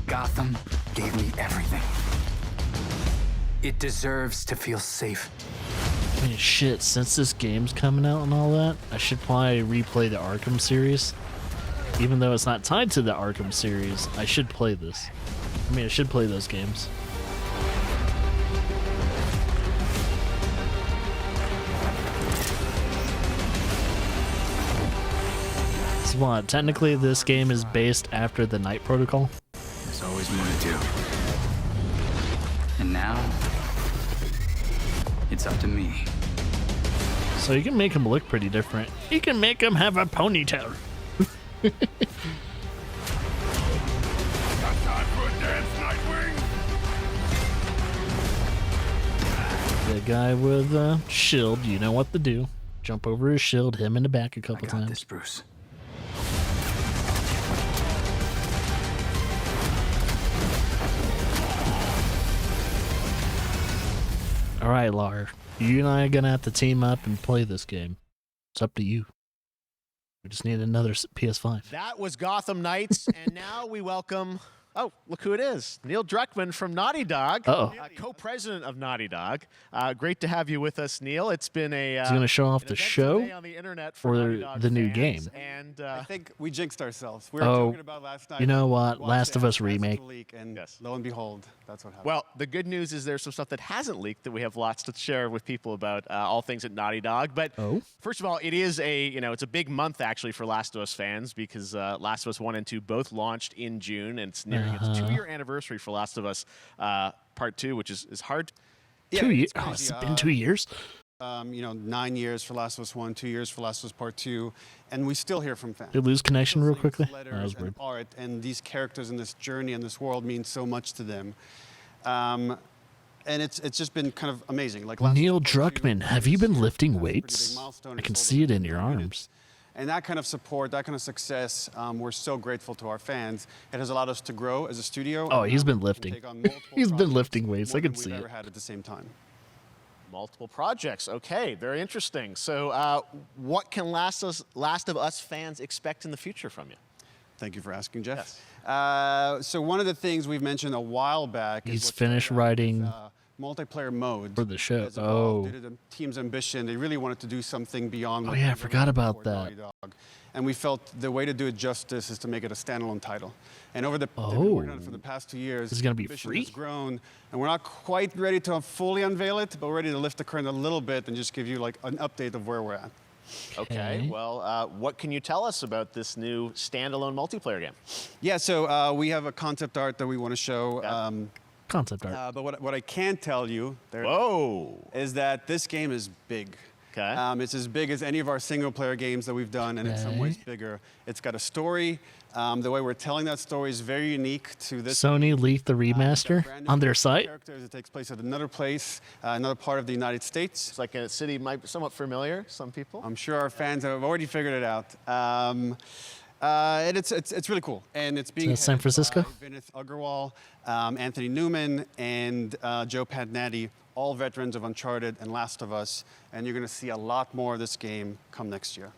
Gotham gave me everything. It deserves to feel safe. I mean, shit, since this game's coming out and all that, I should probably replay the Arkham series. Even though it's not tied to the Arkham series, I should play this. I mean, I should play those games. So what, technically this game is based after the Night Protocol? There's always more to do. And now, it's up to me. So you can make him look pretty different. You can make him have a ponytail. Got time for a dance, Nightwing? The guy with a shield, you know what to do. Jump over his shield, hit him in the back a couple times. This, Bruce. Alright, Lar. You and I are gonna have to team up and play this game. It's up to you. We just need another PS5. That was Gotham Knights, and now we welcome... Oh, look who it is. Neil Druckmann from Naughty Dog, co-president of Naughty Dog. Great to have you with us, Neil. It's been a... He's going to show off the show or the new game? And I think we jinxed ourselves. We were joking about last night. You know what? Last of Us remake. And lo and behold, that's what happened. Well, the good news is there's some stuff that hasn't leaked that we have lots to share with people about all things at Naughty Dog. But first of all, it is it's a big month actually for Last of Us fans because Last of Us 1 and 2 both launched in June, and it's nearing its 2-year anniversary for Last of Us Part 2, which is hard. Yeah, 2 years? Oh, it's been 2 years? 9 years for Last of Us 1, 2 years for Last of Us Part 2, and we still hear from fans. Did we lose connection real quickly? That was weird. Art, and these characters in this journey and this world mean so much to them. And it's just been kind of amazing. Like Neil Druckmann, have you been lifting weights? I can see it in your arms. And that kind of support, that kind of success, we're so grateful to our fans. It has allowed us to grow as a studio. Oh, he's been lifting. He's been lifting weights. I can see it. Ever had at the same time. Multiple projects. Okay, very interesting. So, what can Last of Us fans expect in the future from you? Thank you for asking, Jeff. Yes. So one of the things we've mentioned a while back He's finished writing multiplayer mode for the show. Due to the team's ambition, they really wanted to do something beyond. Oh yeah, I forgot about that. And we felt the way to do it justice is to make it a standalone title. And over they've been working on it for the past 2 years. Is it gonna be ambition free? has grown, and we're not quite ready to fully unveil it, but we're ready to lift the curtain a little bit and just give you like an update of where we're at. Okay, well, what can you tell us about this new standalone multiplayer game? Yeah, so we have a concept art that we want to show. Concept art. But what I can tell you is that this game is big. Okay. It's as big as any of our single-player games that we've done, and in some ways bigger. It's got a story. The way we're telling that story is very unique to this. Sony leaked the remaster on their site. It takes place at another place, another part of the United States. It's like a city might be somewhat familiar, some people. I'm sure our fans have already figured it out. And it's really cool. And it's being San Francisco? by Vinith Agarwal, Anthony Newman, and Joe Padnatti, all veterans of Uncharted and Last of Us. And you're going to see a lot more of this game come next year.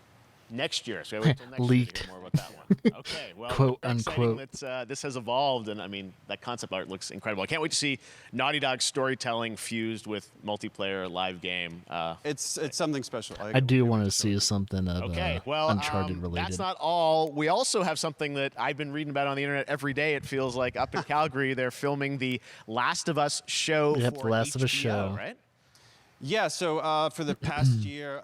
Next year, so wait till next Leaked. year to hear more about that one. Okay, well, Quote, exciting unquote. that this has evolved, and I mean that concept art looks incredible. I can't wait to see Naughty Dog storytelling fused with multiplayer live game. It's something special. I do want to see something of Uncharted related. That's not all. We also have something that I've been reading about on the internet every day. It feels like up in Calgary, they're filming the Last of Us show. Yep, for the Last of Us HBO, show. Right? Yeah, so for the past year,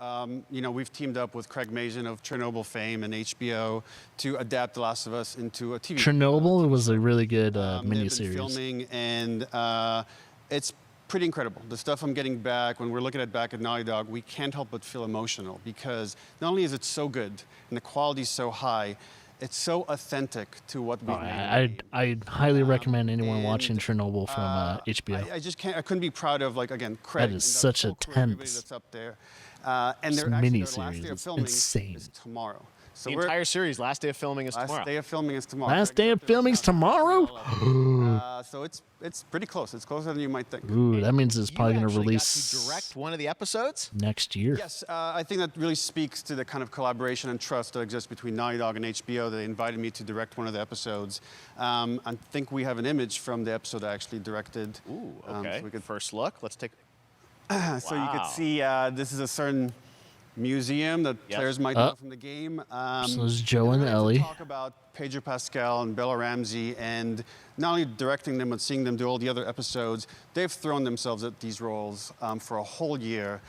we've teamed up with Craig Mazin of Chernobyl fame and HBO to adapt The Last of Us into a TV. Chernobyl was a really good They've been miniseries. filming, and it's pretty incredible. The stuff I'm getting back, when we're looking at back at Naughty Dog, we can't help but feel emotional because not only is it so good and the quality is so high, it's so authentic to what we made. I'd highly recommend anyone watching Chernobyl from HBO. I just can't. I couldn't be proud of Again, Craig. That is such a everybody tense that's up there. And their last day of miniseries. filming It's insane. is tomorrow. So The entire series, last day of filming is tomorrow. Last day of filming is tomorrow. Last day of filming's tomorrow? So it's pretty close. It's closer than you might think. Ooh, that means it's probably going to Actually got release to direct one of the episodes? next year. Yes, I think that really speaks to the kind of collaboration and trust that exists between Naughty Dog and HBO. They invited me to direct one of the episodes. I think we have an image from the episode I actually directed. Ooh, okay. So we could first look. Let's take. So you Wow. could see this is a certain museum that players might know from the game. So it's Joe and really Ellie. To talk about Pedro Pascal and Bella Ramsey, and not only directing them but seeing them do all the other episodes, they've thrown themselves at these roles for a whole year.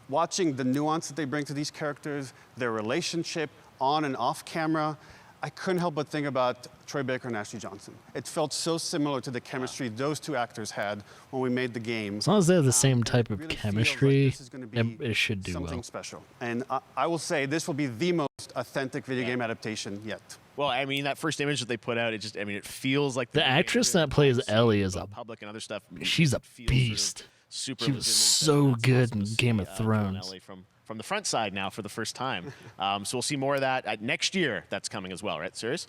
Watching the nuance that they bring to these characters, their relationship on and off camera, I couldn't help but think about Troy Baker and Ashley Johnson. It felt so similar to the chemistry those two actors had when we made the game. As long as they have the same type of really feels chemistry, like this is gonna be it should do something well. special. And I will say this will be the most authentic video game adaptation yet. Well, I mean, that first image that they put out, it feels like The actress that plays Ellie is a public and other stuff. she's a feels sort of beast. super She was legitimate. so good in Game of Joe and Thrones. Ellie from the front side now for the first time. So we'll see more of that next year. That's coming as well, right? Serious?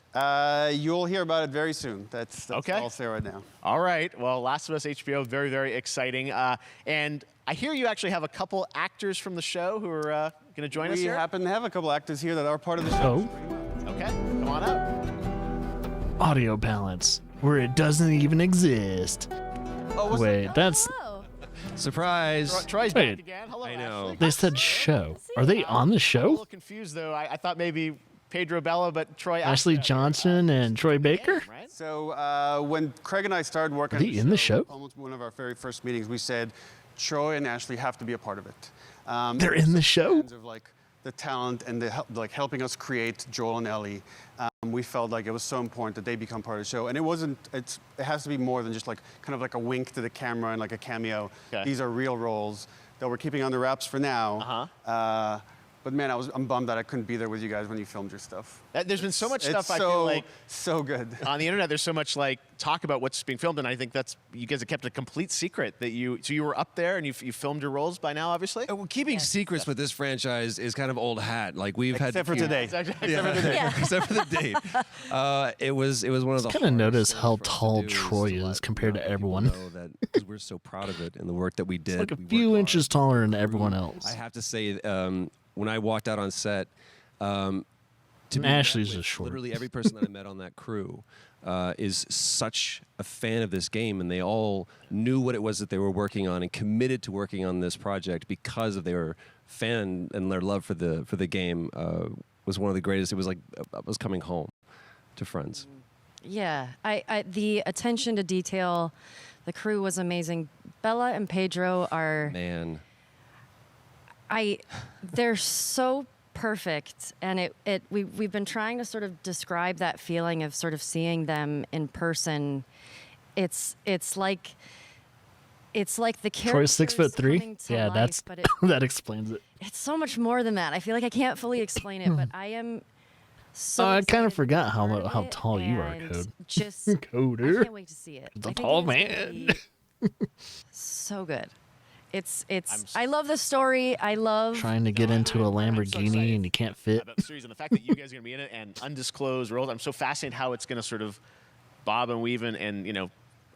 You'll hear about it very soon. That's okay. all I'll say right now. All right. Well, Last of Us HBO, very, very exciting. And I hear you actually have a couple actors from the show who are going to join us We here. happen to have a couple actors here that are part of the show. Okay, come on up. Audio balance, where it doesn't even exist. Wait, that's... Surprise! Troy's Wait. back again. Hello, I know. Ashley. They said show. Are they on the I'm a show? little confused, though. I thought maybe Pedro Bella, but Troy... Ashley Johnson and Troy Baker? So when Craig and I started working Are they in the show? almost one of our very first meetings, we said Troy and Ashley have to be a part of it. They're in the show? Of like the talent and helping us create Joel and Ellie. We felt like it was so important that they become part of the show, and it has to be more than just like kind of like a wink to the camera and like a cameo. Okay. These are real roles that we're keeping under wraps for now. But man, I'm bummed that I couldn't be there with you guys when you filmed your stuff. There's been so much stuff, It's I feel like, so good. on the internet. There's so much like talk about what's being filmed, and I think that's, you guys have kept a complete secret that you were up there and you filmed your roles by now, obviously. Well, keeping secrets with this franchise is kind of old hat. Like we've had Except for today. Except for today. Except for the date. It was one of the. Kind of notice how tall Troy is compared to everyone. Know that because we're so proud of it and the work that we did. Like a we few worked inches taller than everyone else. I have to say, when I walked out on set, to be Ashley's met with just short. literally every person that I met on that crew is such a fan of this game, and they all knew what it was that they were working on and committed to working on this project because of their fan and their love for the game was one of the greatest. It was like I was coming home to friends. Yeah, I the attention to detail, the crew was amazing. Bella and Pedro are Man. they're so perfect, and we've been trying to sort of describe that feeling of sort of seeing them in person. It's like the characters Troy's 6'3". coming to Yeah, life, that's but it, that explains it. it's so much more than that. I feel like I can't fully explain it, but I am so I kind of excited to forgot be how part of it, tall you are, and Code. Just Coder. I can't wait to see it. The I think tall it is gonna man. be so good. It's I love the story. I love Trying to get into a Lamborghini and you can't fit. About the series and the fact that you guys are going to be in it and undisclosed roles. I'm so fascinated how it's going to sort of bob and weave and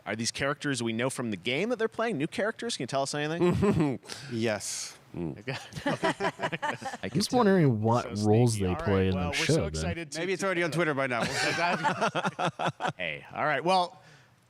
are these characters we know from the game that they're playing new characters? Can you tell us anything? Yes. I'm just wondering what roles they play in the show. so then. excited Maybe it's already on Twitter by now. Hey, all right. Well,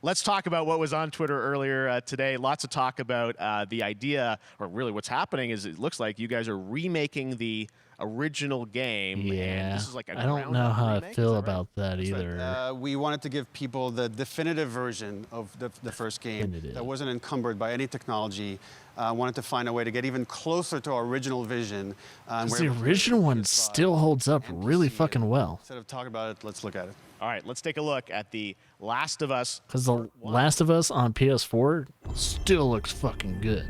let's talk about what was on Twitter earlier today. Lots of talk about the idea, or really what's happening is it looks like you guys are remaking the original game. And Yeah, this is like a I don't know how I remake, feel is that right? about that either. We wanted to give people the definitive version of the first game that wasn't encumbered by any technology. Wanted to find a way to get even closer to our original vision. 'Cause the original one still holds up really fucking well. Instead of talking about it, let's look at it. All right, let's take a look at The Last of Us. Because The Last of Us on PS4 still looks fucking good.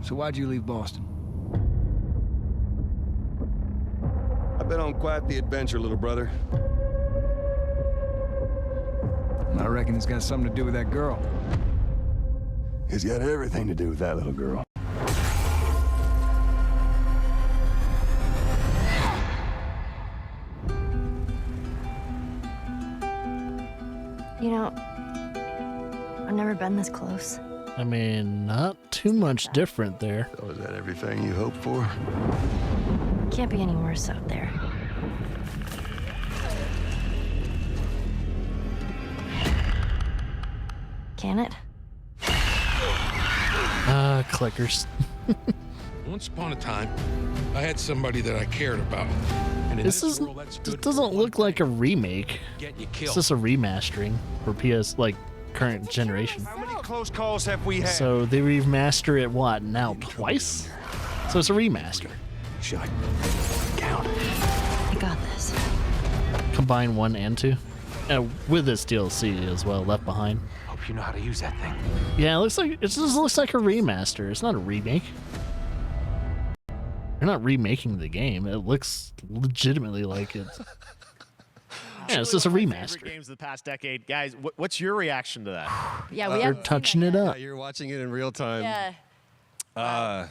So why'd you leave Boston? I've been on quite the adventure, little brother. I reckon it's got something to do with that girl. It's got everything to do with that little girl. You know, I've never been this close. I mean, not too much different there. So is that everything you hoped for? Can't be any worse out there. Can it? Clickers. Once upon a time, I had somebody that I cared about. And in This doesn't look like a remake. Get you It's killed. just a remastering for PS, like, current generation. How many close calls have we had? So they remaster it, what, now twice? So it's a remaster. Shut. Count. I got this. Combine 1 and 2. With this DLC as well, Left Behind. Hope you know how to use that thing. Yeah, it just looks like a remaster. It's not a remake. You're not remaking the game. It looks legitimately like it's. Yeah, it's just a remaster. Favorite games of the past decade, guys. What's your reaction to that? Yeah, we They're haven't touching it up. You're watching it in real time. Yeah.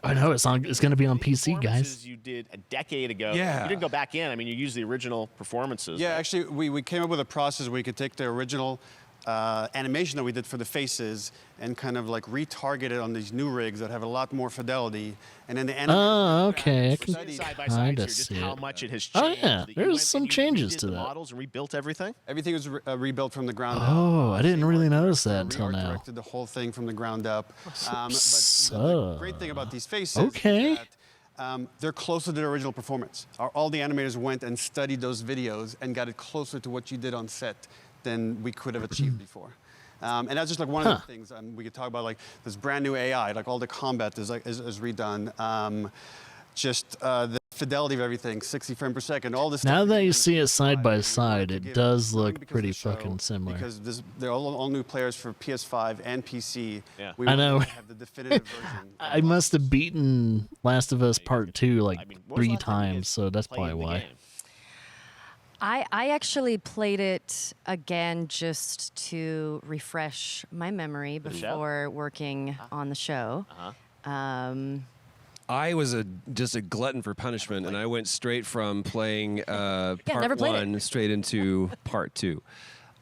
I know it's going to be on PC, guys. You did a decade ago. Yeah. You didn't go back in. I mean, you used the original performances. Yeah, actually, we came up with a process where we could take the original animation that we did for the faces and kind of like retarget it on these new rigs that have a lot more fidelity. And then the Oh, okay. I can Side by side kind here, of just see how it. much it has Oh, changed. yeah. that you There's went some and you changes redid to the that. models and rebuilt everything. Everything was rebuilt from the ground up. Oh, I didn't really notice that until now. Directed the whole thing from the ground up. But So- the great thing about these faces Okay. is that they're closer to the original performance. All the animators went and studied those videos and got it closer to what you did on set than we could have achieved before. And that's just like one of the things we could talk about, like this brand new AI, like all the combat is redone. The fidelity of everything, 60 frames per second, all this stuff. Now that you see it side by side, it does look pretty fucking similar. Because they're all new players for PS5 and PC. Yeah. We I know. want to have the definitive version. I must have beaten Last of Us Part 2 like 3 times, so that's probably why. I actually played it again just to refresh my memory The show? before working on the show. I was just a glutton for punishment, and I went straight from playing never part played it. 1 straight into part 2.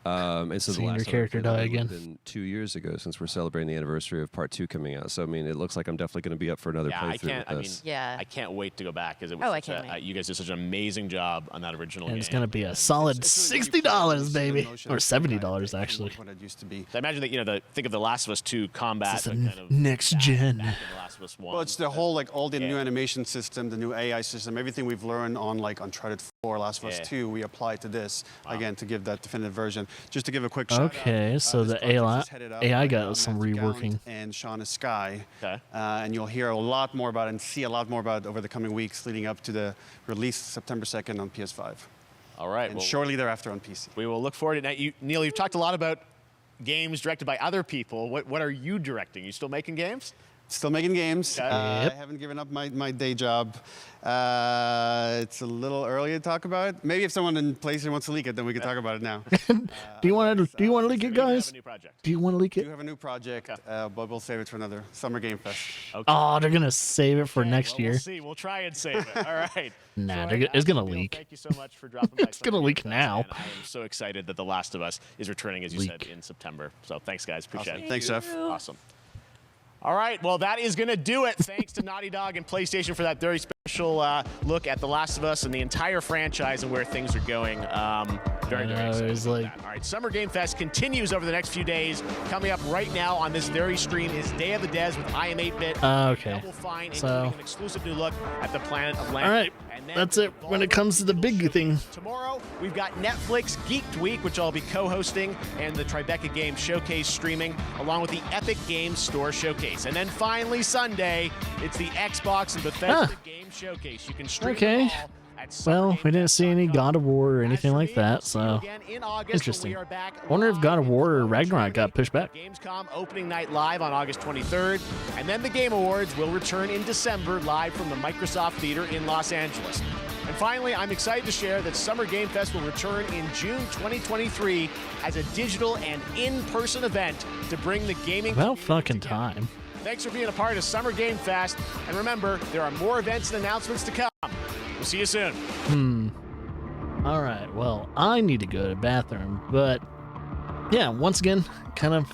And so Seeing the your last time I character played die it again. would've been 2 years ago, since we're celebrating the anniversary of part 2 coming out. So I mean, it looks like I'm definitely going to be up for another Yeah, playthrough with this. I can't wait to go back because it was. Oh, I such can't wait. you guys did such an amazing job on that original And game. it's going to be a solid $60, baby. Or $70, actually. What it used to be. So I imagine that think of the Last of Us 2 combat, This is but a kind of next gen. back in the Last of Us 1. Well, it's the whole, like, all the new animation system, the new AI system, everything we've learned on, like, Uncharted 4, Last of Us 2, we apply to this, again, to give that definitive version. Just to give a quick shout out. Okay, so the AI got some reworking. And Shauna Sky. And you'll hear a lot more about it and see a lot more about it over the coming weeks leading up to the release September 2nd on PS5. All right. And shortly thereafter on PC. We will look forward to it. Now, Neil, you've talked a lot about games directed by other people. What are you directing? You still making games? Still making games. Okay. I haven't given up my day job. It's a little early to talk about it. Maybe if someone in PlayStation wants to leak it, then we can talk about it now. Do you want to leak it, guys? Do you want to leak We it? do have a new project, but we'll save it for another Summer Game Fest. Oh, they're going to save it for next year. We'll see. We'll try and save it. All right. Nah, Troy, it's going to Neil, leak. Thank you so much for dropping by. It's going to leak now. And I am so excited that The Last of Us is returning, as you said, in September. So thanks, guys. Appreciate Awesome. it. Thanks, Jeff. Awesome. All right, well, that is going to do it. Thanks to Naughty Dog and PlayStation for that very special look at The Last of Us and the entire franchise and where things are going. Very excited about that. All right, Summer Game Fest continues over the next few days. Coming up right now on this very stream is Day of the Des with I Am 8-Bit. Okay. Double Fine, So- including an exclusive new look at the Planet of Lamp. All right, that's it when it comes to the big thing. Tomorrow, we've got Netflix Geeked Week, which I'll be co-hosting, and the Tribeca Games Showcase streaming, along with the Epic Games Store Showcase. And then finally, Sunday, it's the Xbox and Bethesda Game Showcase. You can stream Okay. them all at Well, we didn't see any God of War or anything like that, so interesting. Wonder if God of War or Ragnarok got pushed back. Gamescom opening night live on August 23rd, and then the Game Awards will return in December live from the Microsoft Theater in Los Angeles. And finally, I'm excited to share that Summer Game Fest will return in June 2023 as a digital and in-person event to bring the gaming About community fucking together. time. Thanks for being a part of Summer Game Fest, and remember, there are more events and announcements to come. We'll see you soon. All right, well, I need to go to the bathroom, but yeah, once again, kind of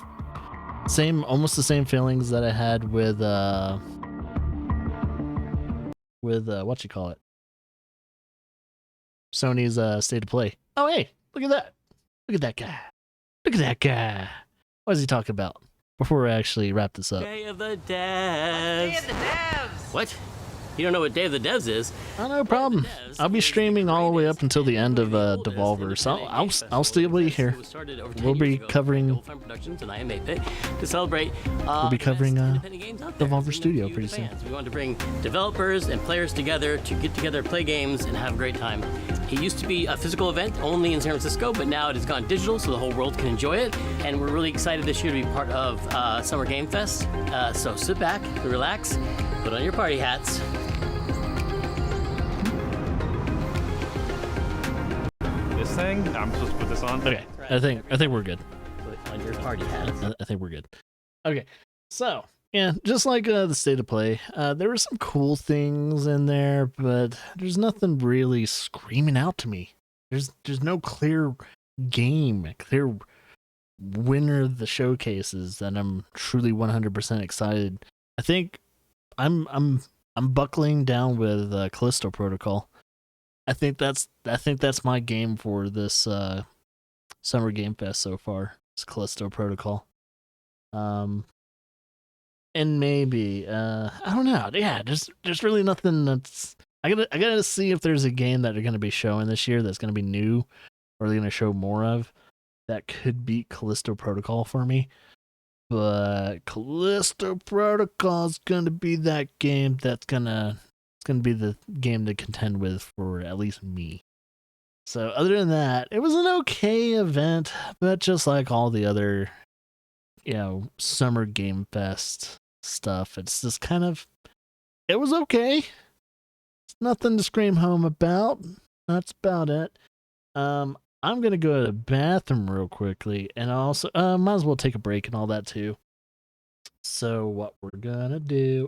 almost the same feelings that I had with what you call it, Sony's State of Play. Oh, hey, look at that. Look at that guy. Look at that guy. What is he talking about? Before we actually wrap this up. Day of the Devs. Day of the Devs. What? You don't know what Day of the Devs is? Oh, no problem. I'll be streaming all the way up until the end of Devolver, so I'll still be here. We'll be covering. To celebrate, We'll be covering Devolver Studio pretty soon. We want to bring developers and players together to get together, play games, and have a great time. It used to be a physical event only in San Francisco, but now it has gone digital, so the whole world can enjoy it. And we're really excited this year to be part of Summer Game Fest. So sit back, relax, put on your party hats. This thing? I'm supposed to put this on? Okay, I think we're good. Put on your party hats. I think we're good. Okay, so yeah, just like the State of Play, there were some cool things in there, but there's nothing really screaming out to me. There's no clear game, clear winner of the showcases that I'm truly 100% excited. I think I'm buckling down with Callisto Protocol. I think that's my game for this Summer Game Fest so far. It's Callisto Protocol. And maybe I don't know. Yeah, there's really nothing that's I gotta see if there's a game that they're gonna be showing this year that's gonna be new or they're gonna show more of that could beat Callisto Protocol for me. But Callisto Protocol is gonna be that game that's gonna be the game to contend with for at least me. So other than that, it was an okay event, but just like all the other, Summer Game Fest stuff, it's just kind of, it was okay. It's nothing to scream home about. That's about it. I'm gonna go to the bathroom real quickly, and also might as well take a break and all that too. So what we're gonna do